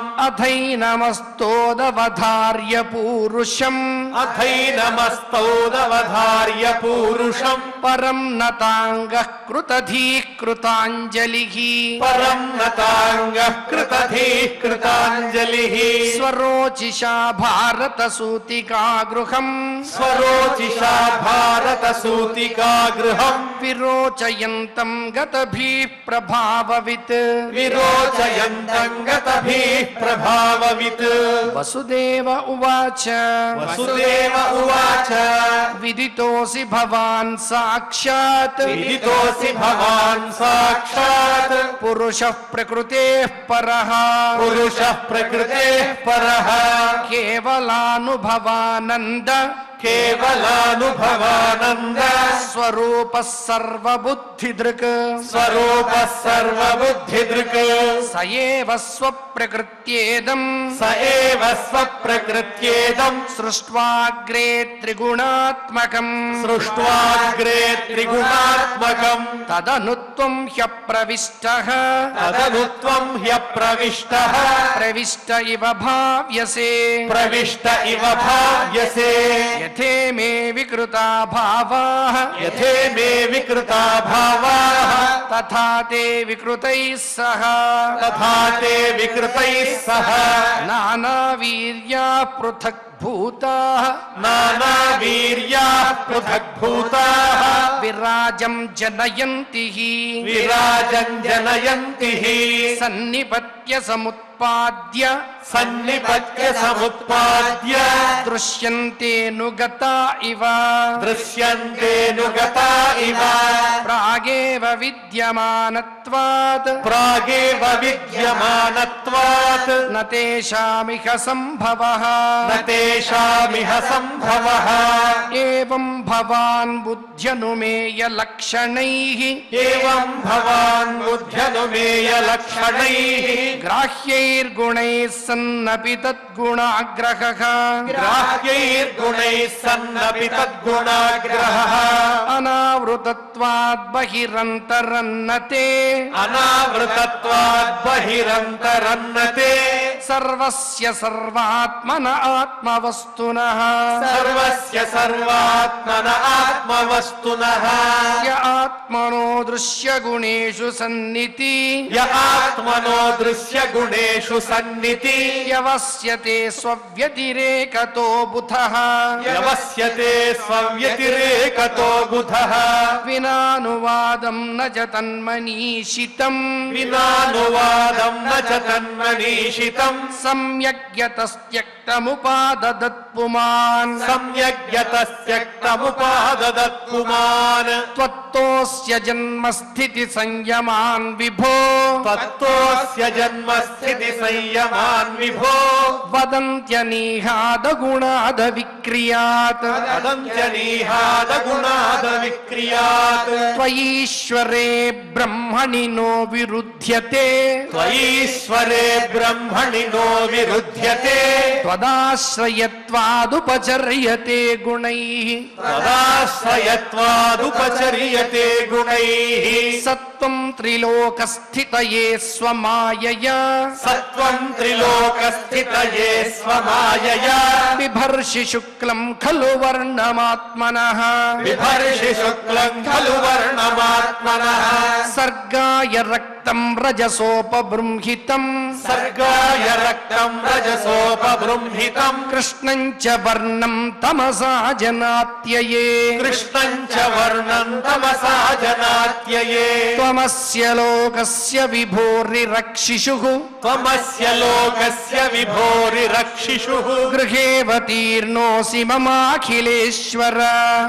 అథైనమస్తోదవధార్య పూరుషం అథైనమస్తౌదవధార్య పూరుషం పరం నతాంగః కృతధీకృతాంజలిః పరం నతాంగః కృతధీః కృతాంజలిః స్వరోచిషా భారత సూతికాగృహం స్వరోచిషా భారత సూతికా గృహం విరోచయంతం గతభీః ప్రభావవిత్ విరోచయంతం గతభీః ప్రభావవిత్ వసుదేవ ఉవాచ వసుదేవ ఉవాచ విదితోసి భవాన్ సాక్షాత్ విదితోసి భవాన్ సాక్షాత్ పురుషః ప్రకృతేః పరః పురుషః ప్రకృతేః పరః కేవలానుభవానంద కేవలానుభవానంద స్వరూపః సర్వబుద్ధిదృక్ స్వరూపః సర్వబుద్ధిదృక్ స ఏవ స్వప్రకృత్యేదం స ఏవ స్వప్రకృత్యేదం సృష్ట్వాగ్రే త్రిగుణాత్మకం సృష్ట్వాగ్రే త్రిగుణాత్మకం తదను త్వం హ్యప్రవిష్టః తదను త్వం హ్యప్రవిష్టః ప్రవిష్ట ఇవ భావ్యసే ప్రవిష్ట ఇవ భావ్యసే యథే మే వికృతా భావాః యథే మే వికృతా భావాః తథా తే వికృతైః సహ తథా తే వికృతైః సహ నానావీర్యాః పృథక్ భూతాః నానావీర్యాః పృథగ్భూతాః విరాజం జనయంతి విరాజం జనయంతి సన్నిపత్య సముత్పాద్య సన్నిపత్య సముత్పాద్య దృశ్యంతే నుగతా ఇవ దృశ్యంతేను గతా ఇవ ప్రాగేవ విద్యమానత్వాత్ ప్రాగేవ విద్యమానత్వాత్ న తేషామిహ సంభవః న తేషామిహ సంభవః ఏవం భవాన్ బుద్ధ్యనుమేయ లక్షణైః ఏవం భవాన్ బుద్ధ్యనుమేయ లక్షణైః గ్రాహ్యైర్గుణైః సన్నపి తద్గుణాగ్రహః గ్రాహ్యైర్గుణైః సన్నపి తద్గుణాగ్రహః అనావృతత్వాద్ బహిరంతరన్నతే అనావృతత్వాద్ బహిరంతరన్నతే సర్వస్య సర్వాత్మన ఆత్మవస్తునః సర్వస్య సర్వాత్మన ఆత్మవస్తునః య ఆత్మనో దృశ్యగుణేషు సన్నితి య ఆత్మనో దృశ్యగుణేషు సన్నితి వ్యవస్యతే స్వవ్యతిరేకతో బుధః వ్యవస్యతే స్వవ్యతిరేకతో బుధః వినానువాదం న చ తన్మనీషితం వినానువాదం న చ తన్మనీషితం సమ్యగ్యతస్త్యక్తముపాదదత్పుమాన్ సమ్యగ్యతస్త్యక్తముపాదదత్పుమాన్ త్వత్తోస్య జన్మస్థితి సంయమాన్ విభో తత్తోస్య జన్మస్థితి సంయమాన్ విభో వదంత్యనీహాద గుణాద విక్రియాత్ వదంత్యనీహాద గుణాద విక్రియాత్ త్వయీశ్వరే బ్రహ్మణి నో విరుధ్యతే త్వయీశ్వరే బ్రహ్మణి నో విరుధ్యతే త్వదాశ్రయత్వాదుపచర్యతే గుణైః తదాశ్రయత్వాదుపచర్యతే గుణైః సత్వం త్రిలోకస్థితయే స్వమాయయా సత్వం త్రిలోకస్థితయే స్వమాయయా బిభర్షి శుక్లం ఖలు వర్ణమాత్మనః బిభర్షి శుక్లం ఖలు వర్ణమాత్మనః సర్గాయ రక్తం రజసోపబృంహితం సర్గాయ రక్తం రజసోపబృంహితం కృష్ణం చ వర్ణం తమసా జనాత్యయే కృష్ణం చ వర్ణం తమసా జనాత్యయే త్వమస్య లోకస్య విభోరిరక్షిషుః త్వమస్య లోకస్య విభోరిరక్షిషుః గృహేవతీర్ణోసి మమాఖిలేశ్వర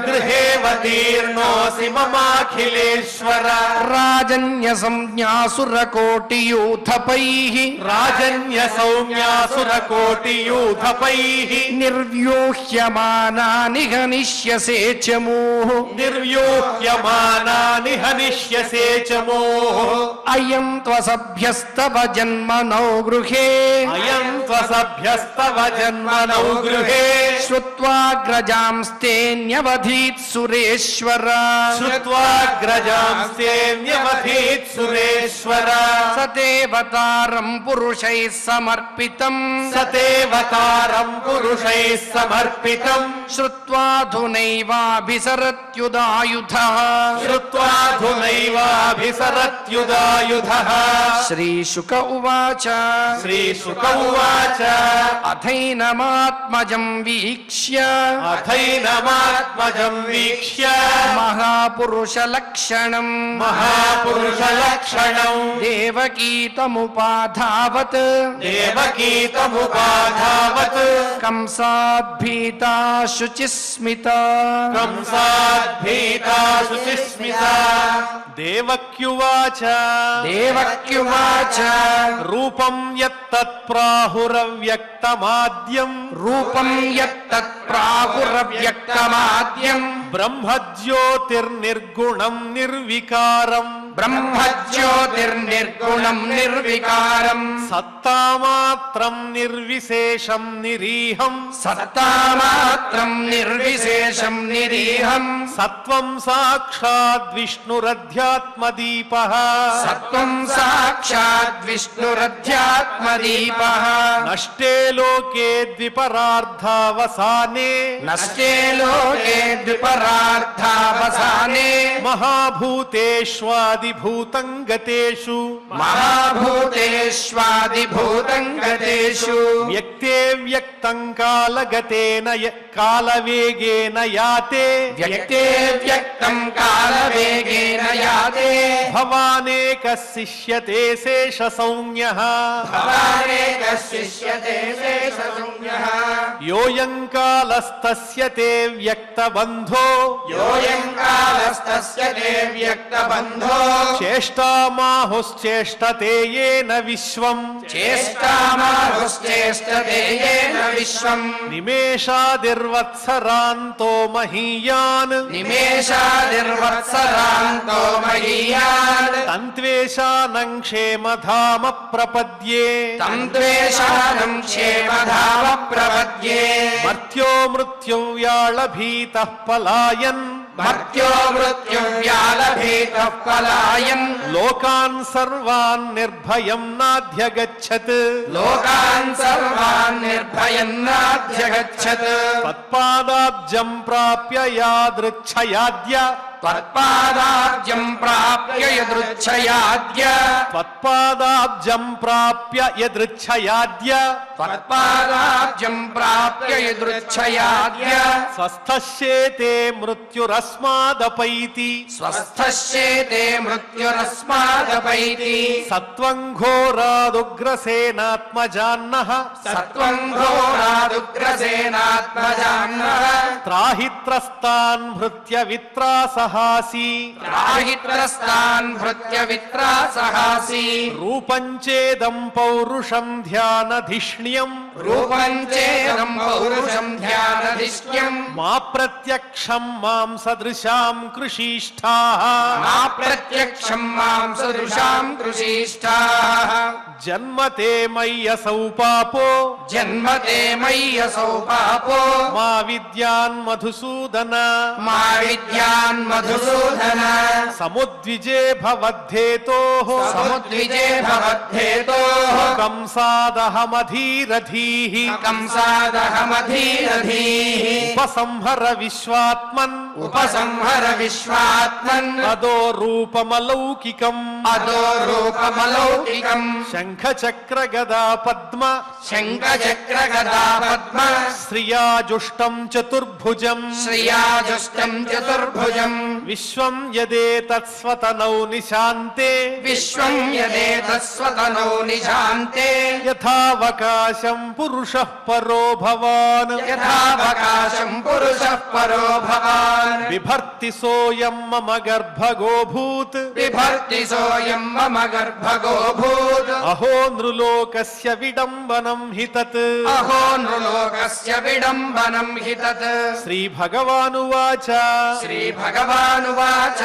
గృహేవతీర్ణోసి మమాఖిలేశ్వర రాజన్య సంజ్ఞాసురకోటియూథపైః రాజన్య సౌమ్యాసురకోటియూథపైః నిర్వ్యూహ్యమానాని హనిష్యసే చమూః నిర్వ్యూహ్యమానాని హనిష్యసే చమోః అయం త్వసభ్యస్తవ జన్మనౌ గృహే అయం త్వసభ్యస్తవ జన్మనౌ గృహే శ్రుత్వాగ్రజాంస్తేన్యవధీత్ సురేశ్వర శ్రుత్వాగ్రజాంస్తేన్యవధీత్ సురేశ్వర సదేవతారం పురుషైః సమర్పితం సతేవతారం పురుషైః సమర్పితం శ్రుత్వాధునైవాభిసరత్యుదాయుధః శ్రుత్వాధునైవాభిసరత్యుదాయుధః శ్రీశుక ఉవాచ శ్రీశుక ఉవాచ అథైనమాత్మజం వీక్ష్య అథైనమాత్మజం వీక్ష్య మహాపురుషలక్షణం మహాపురుషలక్షణం దేవకీతముపాధావత్ దేవకీతముపాధావత్ కంసాద్భీతా శుచిస్మిత కంసాద్భీతా శుచిస్మిత దేవక్యువాచ దేవక్యువాచ రూపం యత్తత్ ప్రాహురవ్యక్తమాద్యం రూపం యత్తత్ ప్రాహురవ్యక్తమాద్యం బ్రహ్మజ్యోతిర్నిర్గుణం నిర్వికారం బ్రహ్మజ్యోతిర్నిర్గుణం నిర్వికారం సత్తామాత్రం నిర్విశేషం నిరీహం సత్తామాత్రం నిర్విశేషం నిరీహం సత్వం సాక్షాద్ విష్ణురధ్యాత్మదీపః సత్వం సాక్షాద్ విష్ణురధ్యాత్మదీపః నష్టే లోకే ద్విపరార్థావసానే నష్టే లోకే ద్విపరార్థావసానే మహాభూతేష్వాదిభూతం గతేషు మహాభూతేష్వాదిభూతం గతేషు వ్యక్తే వ్యక్తం కాలగతేన కాలవేగేన యాతే వ్యక్తే వ్యక్తం కాలవేగేన యాతే భవానేక శిష్యతే శేష సౌమ్యః భవానేక శిష్యతే శేషశూన్యః యోయం కాలస్తస్య తే వ్యక్తబంధో యోయం కాలస్తస్య తే వ్యక్తబంధో చేష్టామాహుశ్చేష్టతే యేన విశ్వం చేష్టామాహుశ్చేష్టతే యేన విశ్వం నిమేషాదిర్వత్సరాంతో మహీయాన్ నిమేషాదిర్వత్సరాంతో మహీయాన్ తంత్వేషానం క్షేమధామ ప్రపద్యే తంత్వేషానం క్షేమధామ ప్రపద్యే మర్త్యో మృత్యువ్యాళభీతః పలాయన్ మర్త్యో మృత్యువ్యాలభీతః పలాయన్ లోకాన్ సర్వాన్ నిర్భయం నాధ్యగచ్చత్ లోకాన్ సర్వాన్ నిర్భయం నాధ్యగచ్చత్ తత్పాదాబ్జం ప్రాప్య యాదృచ్ఛయాద్య త్వత్పాదాబ్జం ప్రాప్య యదృచ్ఛయాద్య తత్పాదాబ్జం ప్రాప్య యదృచ్ఛయాద్య త్వత్పాదాబ్జం ప్రాప్య యదృచ్ఛయాద్య స్వస్థశ్యేతే మృత్యురస్మాదపైతి స్వస్థశ్చేతే మృత్యురస్మాదపైతి సత్వం ఘోరాదుగ్రసేనాత్మజాన్నః సత్వం ఘోరాదుగ్రసేనాత్మజాన్నః త్రాహిత్రస్తాన్ భృత్య విత్రాసహాసి రాహిత్రస్తాన్ భృత్య విత్రాసహాసి రూపం చేదం పౌరుషం ధ్యానధిష్ణ్యం రూపం చేదం పౌరుషం ధ్యానధిష్ఠ్యం మా ప్రత్యక్షం మాం సదృశాం కృషీష్ఠాః మా ప్రత్యక్షం మాం సదృశాం కృషీష్ఠాః జన్మతే మయ్యసౌ పాపో జన్మతే మయ్యసౌ పాపో మా విద్యాన్ మధుసూదన మా విద్యాన్ మధుసూదన సముద్విజే భవద్ధేతోః సముద్విజే భవద్ధేతోః కంసాదహమధీరధీః కంసాదహమధీరధీః ఉపసంహర విశ్వాత్మన్ ఉపసంహర విశ్వాత్మన్ అదో రూపమలౌకికం అదో రూపమలౌకికం శంఖచక్ర గదా పద్మ శంఖచక్ర గదా పద్మ శ్రియాజుష్టం చతుర్భుజం శ్రియాజుష్టం చతుర్భుజం విశ్వం యదేతత్స్వతనౌ నిశాంతే విశ్వం యదేతస్వతనో నిశాంతే యథావకాశం పురుషః పరో భవాన్ యథావకాశం పురుషః పరో భవాన్ బిభర్తి సోయం మమ గర్భగోభూత్ బిభర్తి సోయం మమ గర్భగో భూత్ అహో నృలోకస్య విడంబనం హితత్ అహో నృలోకస్య విడంబనం హితత్ శ్రీభగవానువాచ శ్రీభగవానువాచ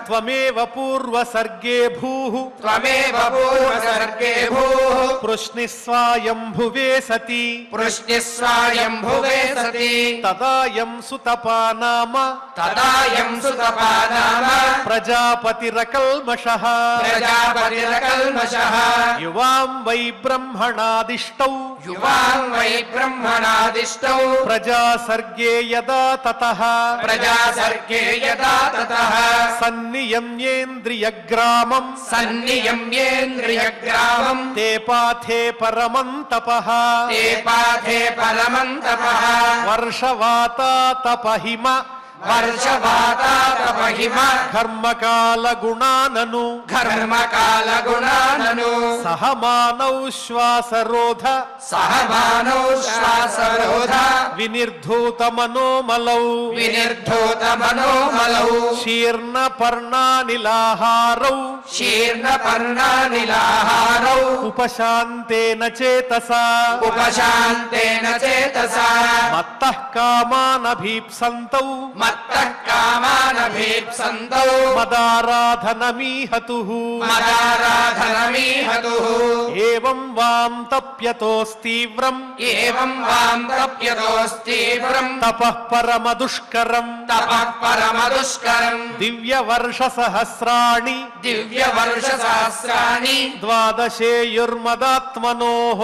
త్వమేవ పూర్వసర్గే భూః త్వమేవ పూర్వసర్గే భూః పృష్ణిస్వాయంభువే సతి పృష్ణిస్వాయంభువే సతి తదాయం సుతపా నామ తదాయం సుతపా నామ ప్రజాపతిరకల్మషః ప్రజాపతిరకల్మషః యువాం వై బ్రహ్మణాదిష్టౌ యువాం వై బ్రహ్మణాదిష్టౌ ప్రజాసర్గే యదా తతః ప్రజాసర్గే యదా తతః సన్నియమ్యేంద్రియగ్రామం సన్నియమ్యేంద్రియగ్రామం తే పాథే పరమం తపః తే పాథే పరమం తపః వర్షవాతాతపహిమ వర్షవాతాతపహిమ కర్మకాల గుణానను కర్మకాల గుణానను సహమానౌ శ్వాసరోధ సహమానౌ శ్వాసరోధ వినిర్ధూత మనోమలౌ వినిర్ధూత మనోమలౌ శీర్ణ పర్ణానిలాహారౌ శీర్ణ పర్ణానిలాహారౌ ఉపశాంతేన చేతసా ఉపశాంతేన చేతసా మత్తః కామానభీప్సంతౌ మత్తః కామానభీప్సంతౌ మదారాధనమీహతుః మదారాధనమీహతుః ఏవం వాం తప్యతోస్తీవ్రం ఏవం వాం తప్యతోస్తీవ్రం తపః పరమదుష్కరం తపః పరమదుష్కరం దివ్యవర్షసహస్రాణి దివ్యవర్షసహస్రాణి ద్వాదశేయుర్మదాత్మనోః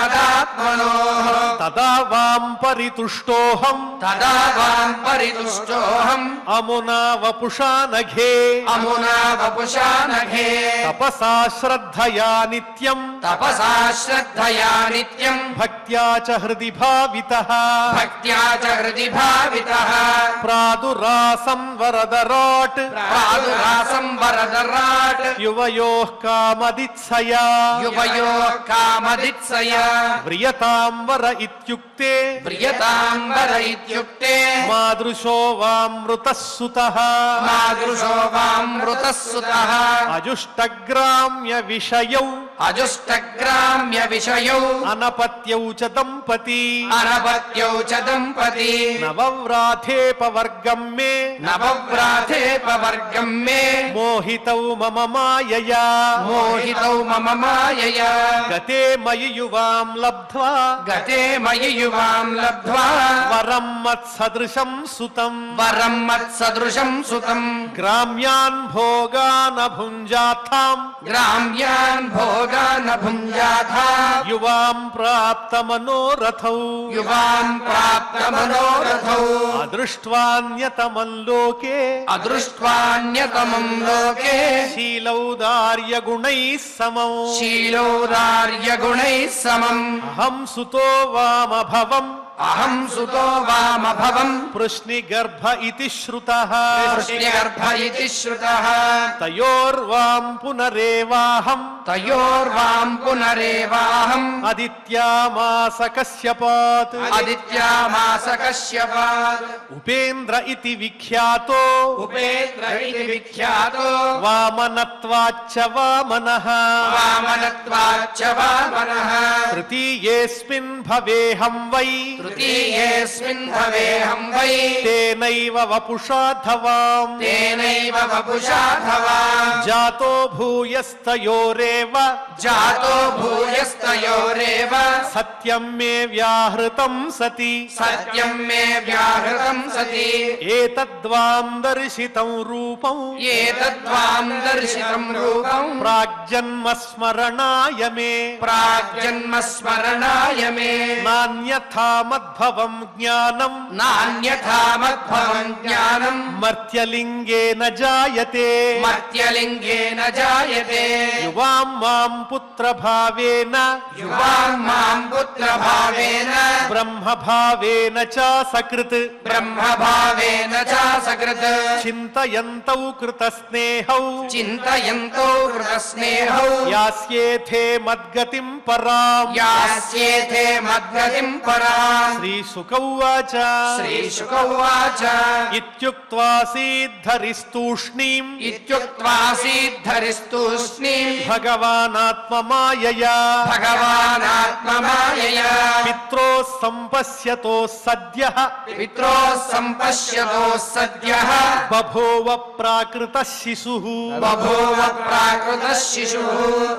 ద్వాదశేయుర్మదాత్మనోః తదా వాం పరితుష్టోహం తదా వాం పరితుష్టోహం అమునా వపుషా నఘే అమునా వపుషా నఘే తపసా శ్రద్ధయా నిత్యం తపసా శ్రద్ధయా నిత్యం భక్త్యా చ హృది భావితః భక్త్యా చ హృది భావితః ప్రాదురాసం వరదరాట్ ప్రాదురాసం వరదరాట్ యువయోః కామదిత్స కామదిత్సయా యువయో కామదిత్సయా వ్రియతాంబర ఇత్యుక్తే ప్రియతాంబర ఇత్యుక్తే మాదృశో వామృతః సుతః మాదృశో వామృతః సుతః అజుష్టగ్రామ్య విషయౌ అజుష్టగ్రామ్య విషయౌ అనపత్యౌ చ దంపతి అనపత్యౌ చ దంపతి నవవ్రాథేపవర్గం మే నవవ్రాథేపవర్గం మే మోహితౌ మమ మాయయా మోహితౌ మమ మాయయా గతే మయి యువాం లబ్ధ్వా గతే మయి యువాం లబ్ధ్వా వరం మత్సదృశం సుతం వరం మత్సదృశం సుతం గ్రామ్యాన్ భోగాన్ భుంజాథాం గ్రామ్యాన్ భోగాన్ భుంజాథా యువాం ప్రాప్త మనోరథౌ యువాం ప్రాప్త మనోరథౌ అదృష్ట్వాన్యతమం లోకే అదృష్ట్వాన్యతమం లోకే శీలౌదార్య గుణైః సమం శీలోదార్య గుణైః సమం అహం సుతో వామభవం అహం సుతో వామభవం పృష్ణిగర్భ ఇతి శ్రుతః కృష్ణగర్భ ఇతి శ్రుతః తయోర్వాం పునరేవాహం తయోర్వాం పునరేవాహం అదిత్యామాస కశ్యపాత్ ఆదిత్యామాస కశ్యపాత్ ఉపేంద్ర ఇతి విఖ్యాతో ఉపేంద్ర ఇతి విఖ్యాతో వామనత్వాచ్చ వామనః వామనత్వాచ్చ వామనః తృతీయేస్మిన్ భవేహం వై తృతీయేస్మిన్ భవేహం వై తేనైవ వపుషాధవాం తేనైవ వపుషాధవాం జాతో భూయస్తయోరేవ జాతో భూయస్తయోరేవ సత్యం మే వ్యాహృతం సతి సత్యం మే వ్యాహృతం సతి ఏతద్వాం దర్శితం రూపం ఏతద్వాం దర్శితం రూపం ప్రాగ్జన్మ స్మరణాయ మే ప్రాగ్జన్మ స్మరణాయ మే నాన్యథా మద్భవం జ్ఞానం నాన్యథా మద్భవం జ్ఞానం మర్త్యలింగేన జాయతే మర్త్యలింగేన జాయతే యువాం మాం పుత్రభావేన యువాం మాం పుత్రభావేన బ్రహ్మభావేన చ సకృత్ బ్రహ్మభావేన చ సకృత్ చింతయంతౌ కృతస్నేహౌ చింతయంతో కృతస్నేహౌ యాస్యేథే మద్గతిం పరాం యాస్యేథే మద్గతిం పరాం శ్రీశుక ఉవాచ శ్రీశుక ఉవాచ ఇత్యుక్త్వా సీద్ధరిస్తూష్ణీం ఇత్యుక్త్వా సీద్ధరిస్తూష్ణీం భగవానాత్మమాయయా భగవానాత్మమాయయా పిత్రో సంపశ్యతో సద్యః పిత్రోః సంపశ్యతో సద్యః బభూవ ప్రాకృత శిశుః బభూవ ప్రాకృతః శిశుః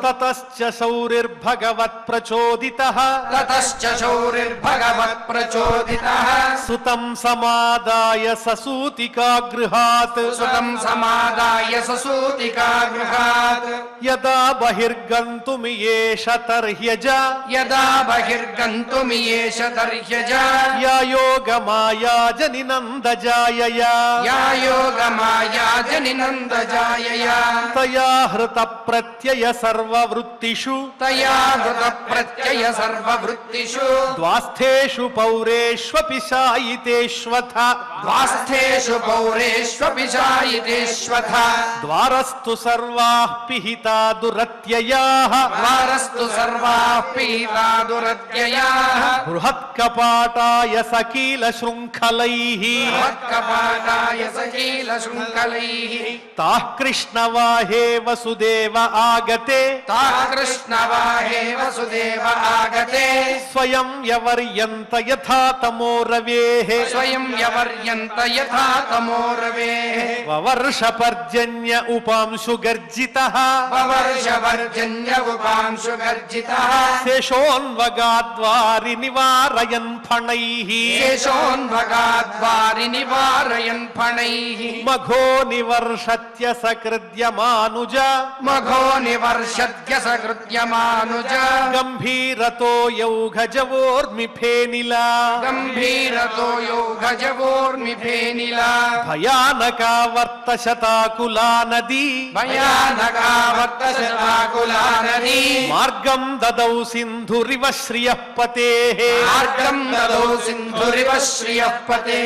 తతశ్చ శౌరిర్భగవత్ ప్రచోదితః తతశ్చ శౌరిర్భగవత్ ప్రచోదితః సుతం సమాదాయ ససూతికాగృహాత్ సుతం సమాదాయ ససూతికా గృహాత్ యదా బహిర్గంతుమియేష తర్హ్యజ యదా బహిర్గంతుమియేష తర్హ్యజ యా యోగమాయా జనినందజాయయా యా యోగమాయా జనినందజాయయా తయా హృత ప్రత్యయ సర్వవృత్తిషు తయా హృత ప్రత్యయ సర్వవృత్తిషు ద్వాస్థేషు పౌరేష్వపి శాయితేష్వథ ద్వాస్థేషు పౌరేష్వపి శాయితేష్వథ ద్వారస్తు సర్వాః పిహితా దురత్యయాః ద్వారస్తు సర్వాః పీతా దురత్యయాః బృహత్కపాటాయ సకీల శృంఖలైః మత్కపాటాయ సకీల శృంఖలైః తాః కృష్ణవాహే వసుదేవ ఆగతే తా కృష్ణవాహే వసుదేవ ఆగతే స్వయం యవర్యంత యథా తమోరవేః స్వయం యవర్యంత యథా తమోరవేః వవర్ష పర్జన్య ఉపాంశు గర్జితః వవర్షవర్జన్య ఉపాంశు గర్జితః శేషోన్వగాద్వారి నివారయన్ ఫణైః శేషోన్వగాద్వారి నివారయన్ ఫణైః మఘో నివర్షత్య సకృద్యమానుజ మఘో నివర్షద్య సకృత్యమానుజ గంభీరతో యౌఘజవోర్మి ఫేనిలా గంభీరతో యో గజవోర్మిఫేనిలా భయానకా వర్తశతాకులా నదీ భయానకా వర్తశతాకులా నదీ మార్గం దదౌ సింధురివ శ్రియః పతేః साग्रं ददौ सिन्धुरिव श्रियः पते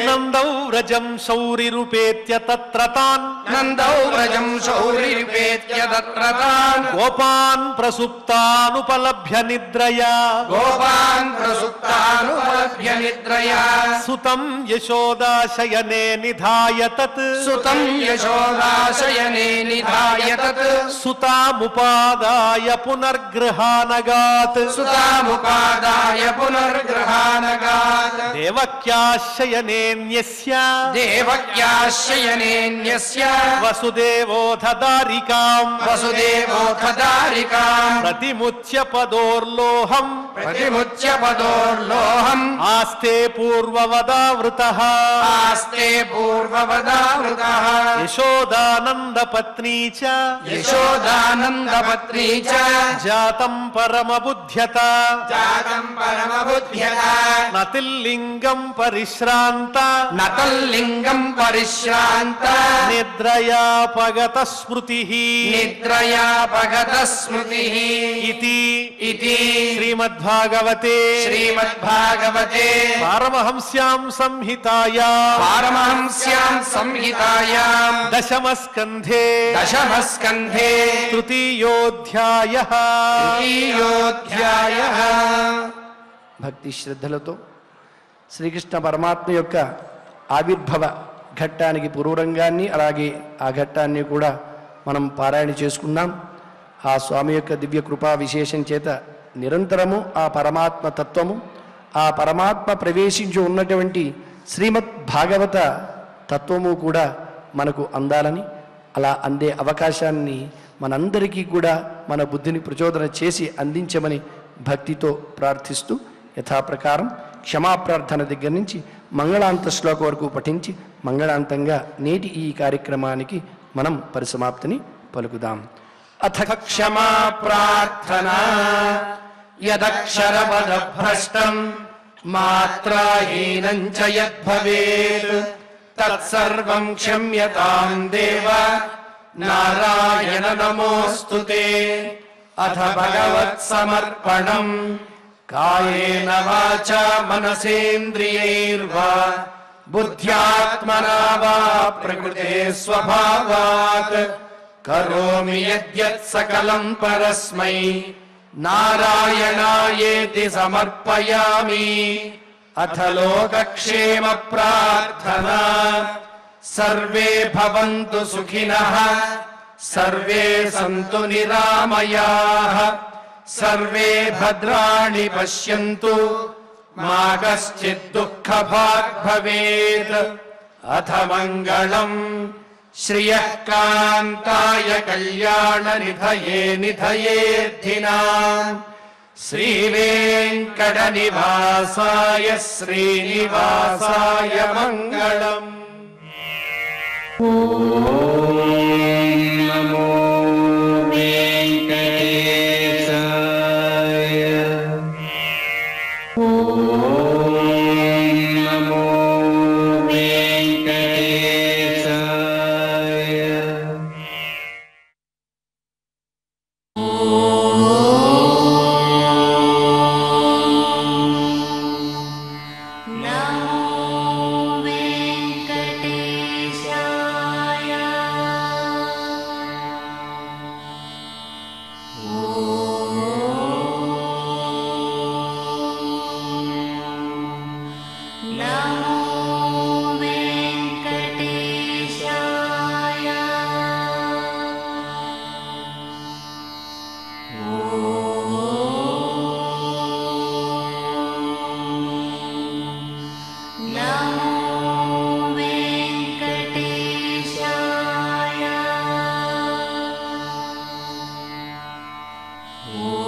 नन्दौ व्रजं शौरिरुपेत्य तत्र तान् नन्दौ व्रजं शौरिरुपेत्य तत्र तान् गोपान् प्रसुप्तानुपलभ्य निद्रया गोपान् प्रसुप्तानुपलभ्य निद्रया सुतं यशोदाशयने निधाय तत् सुतं यशोदाशयने निधाय तत् सुतामुपादाय पुनर्गृहानगात् सुतामुपादाय पुनर्गृहानगात् देवक्याशयनेऽन्यस्य देवक्याशयनेऽन्यस्य वसुदेवोऽधदारिकाम् वसुदेवोऽधदारिकाम् प्रतिमुच्य पदोर्लोहम् प्रतिमुच्य पदोर्लोहम् आस्ते पूर्ववदावृतः आस्ते पूर्ववदावृतः यशोदानन्दपत्नी च यशोदानन्दपत्नी च जातं परमबुध्यता जातं परमबुध्यता नतिल्लिङ्गं परिश्रान्ता न तल्लिङ्गं परिश्रान्त निद्रयापगतस्मृतिः निद्रयापगतस्मृतिः इति श्रीमद्भागवते श्रीमद्भागवते पारमहंस्यां संहितायां पारमहंस्यां संहितायां दशमस्कन्धे दशमस्कन्धे तृतीयोऽध्यायः తృతీయోధ్యాయః. భక్తి శ్రద్ధలతో శ్రీకృష్ణ పరమాత్మ యొక్క ఆవిర్భవ ఘట్టానికి పూర్వరంగాన్ని అలాగే ఆ ఘట్టాన్ని కూడా మనం పారాయణ చేసుకున్నాం. ఆ స్వామి యొక్క దివ్య కృపా విశేషం చేత నిరంతరము ఆ పరమాత్మ తత్వము ఆ పరమాత్మ ప్రవేశించి ఉన్నటువంటి శ్రీమద్ భాగవత తత్వము కూడా మనకు అందాలని అలా అందే అవకాశాన్ని మనందరికీ కూడా మన బుద్ధిని ప్రచోదన చేసి అందించమని భక్తితో ప్రార్థిస్తూ యథాప్రకారం క్షమాప్రార్థన దగ్గర నుంచి మంగళాంత శ్లోకం వరకు పఠించి మంగళాంతంగా నేటి ఈ కార్యక్రమానికి మనం పరిసమాప్తిని పలుకుదాం. అథ క్షమా ప్రార్థనా యదక్షరపదభ్రష్టం మాత్రాహీనం చ యద్భవేత్ తత్సర్వం క్షమ్యతాం దేవ నారాయణ నమోస్తుతే. అథ భగవత్ సమర్పణం కాయేన వాచా మనసేంద్రియైర్వా బుద్ధ్యాత్మనా వా ప్రకృతే స్వభావాత్ కరోమి యద్యత్ సకలం పరస్మై నారాయణాయేతి సమర్పయామి. అథ లోకక్షేమ ప్రార్థనా సర్వే భవంతు సుఖినః సర్వే సంతు నిరామయాః సర్వే భద్రాణి పశ్యంతు మా కశ్చిద్ దుఃఖభాగ్ భవేత్. అథ మంగళం శ్రియః కాంతాయ కళ్యాణ నిధయే నిధయేర్థినాం శ్రీవేంకట నివాసాయ శ్రీనివాసాయ మంగళం. నమో వెంకటేశాయ నమో వెంకటేశాయ Oh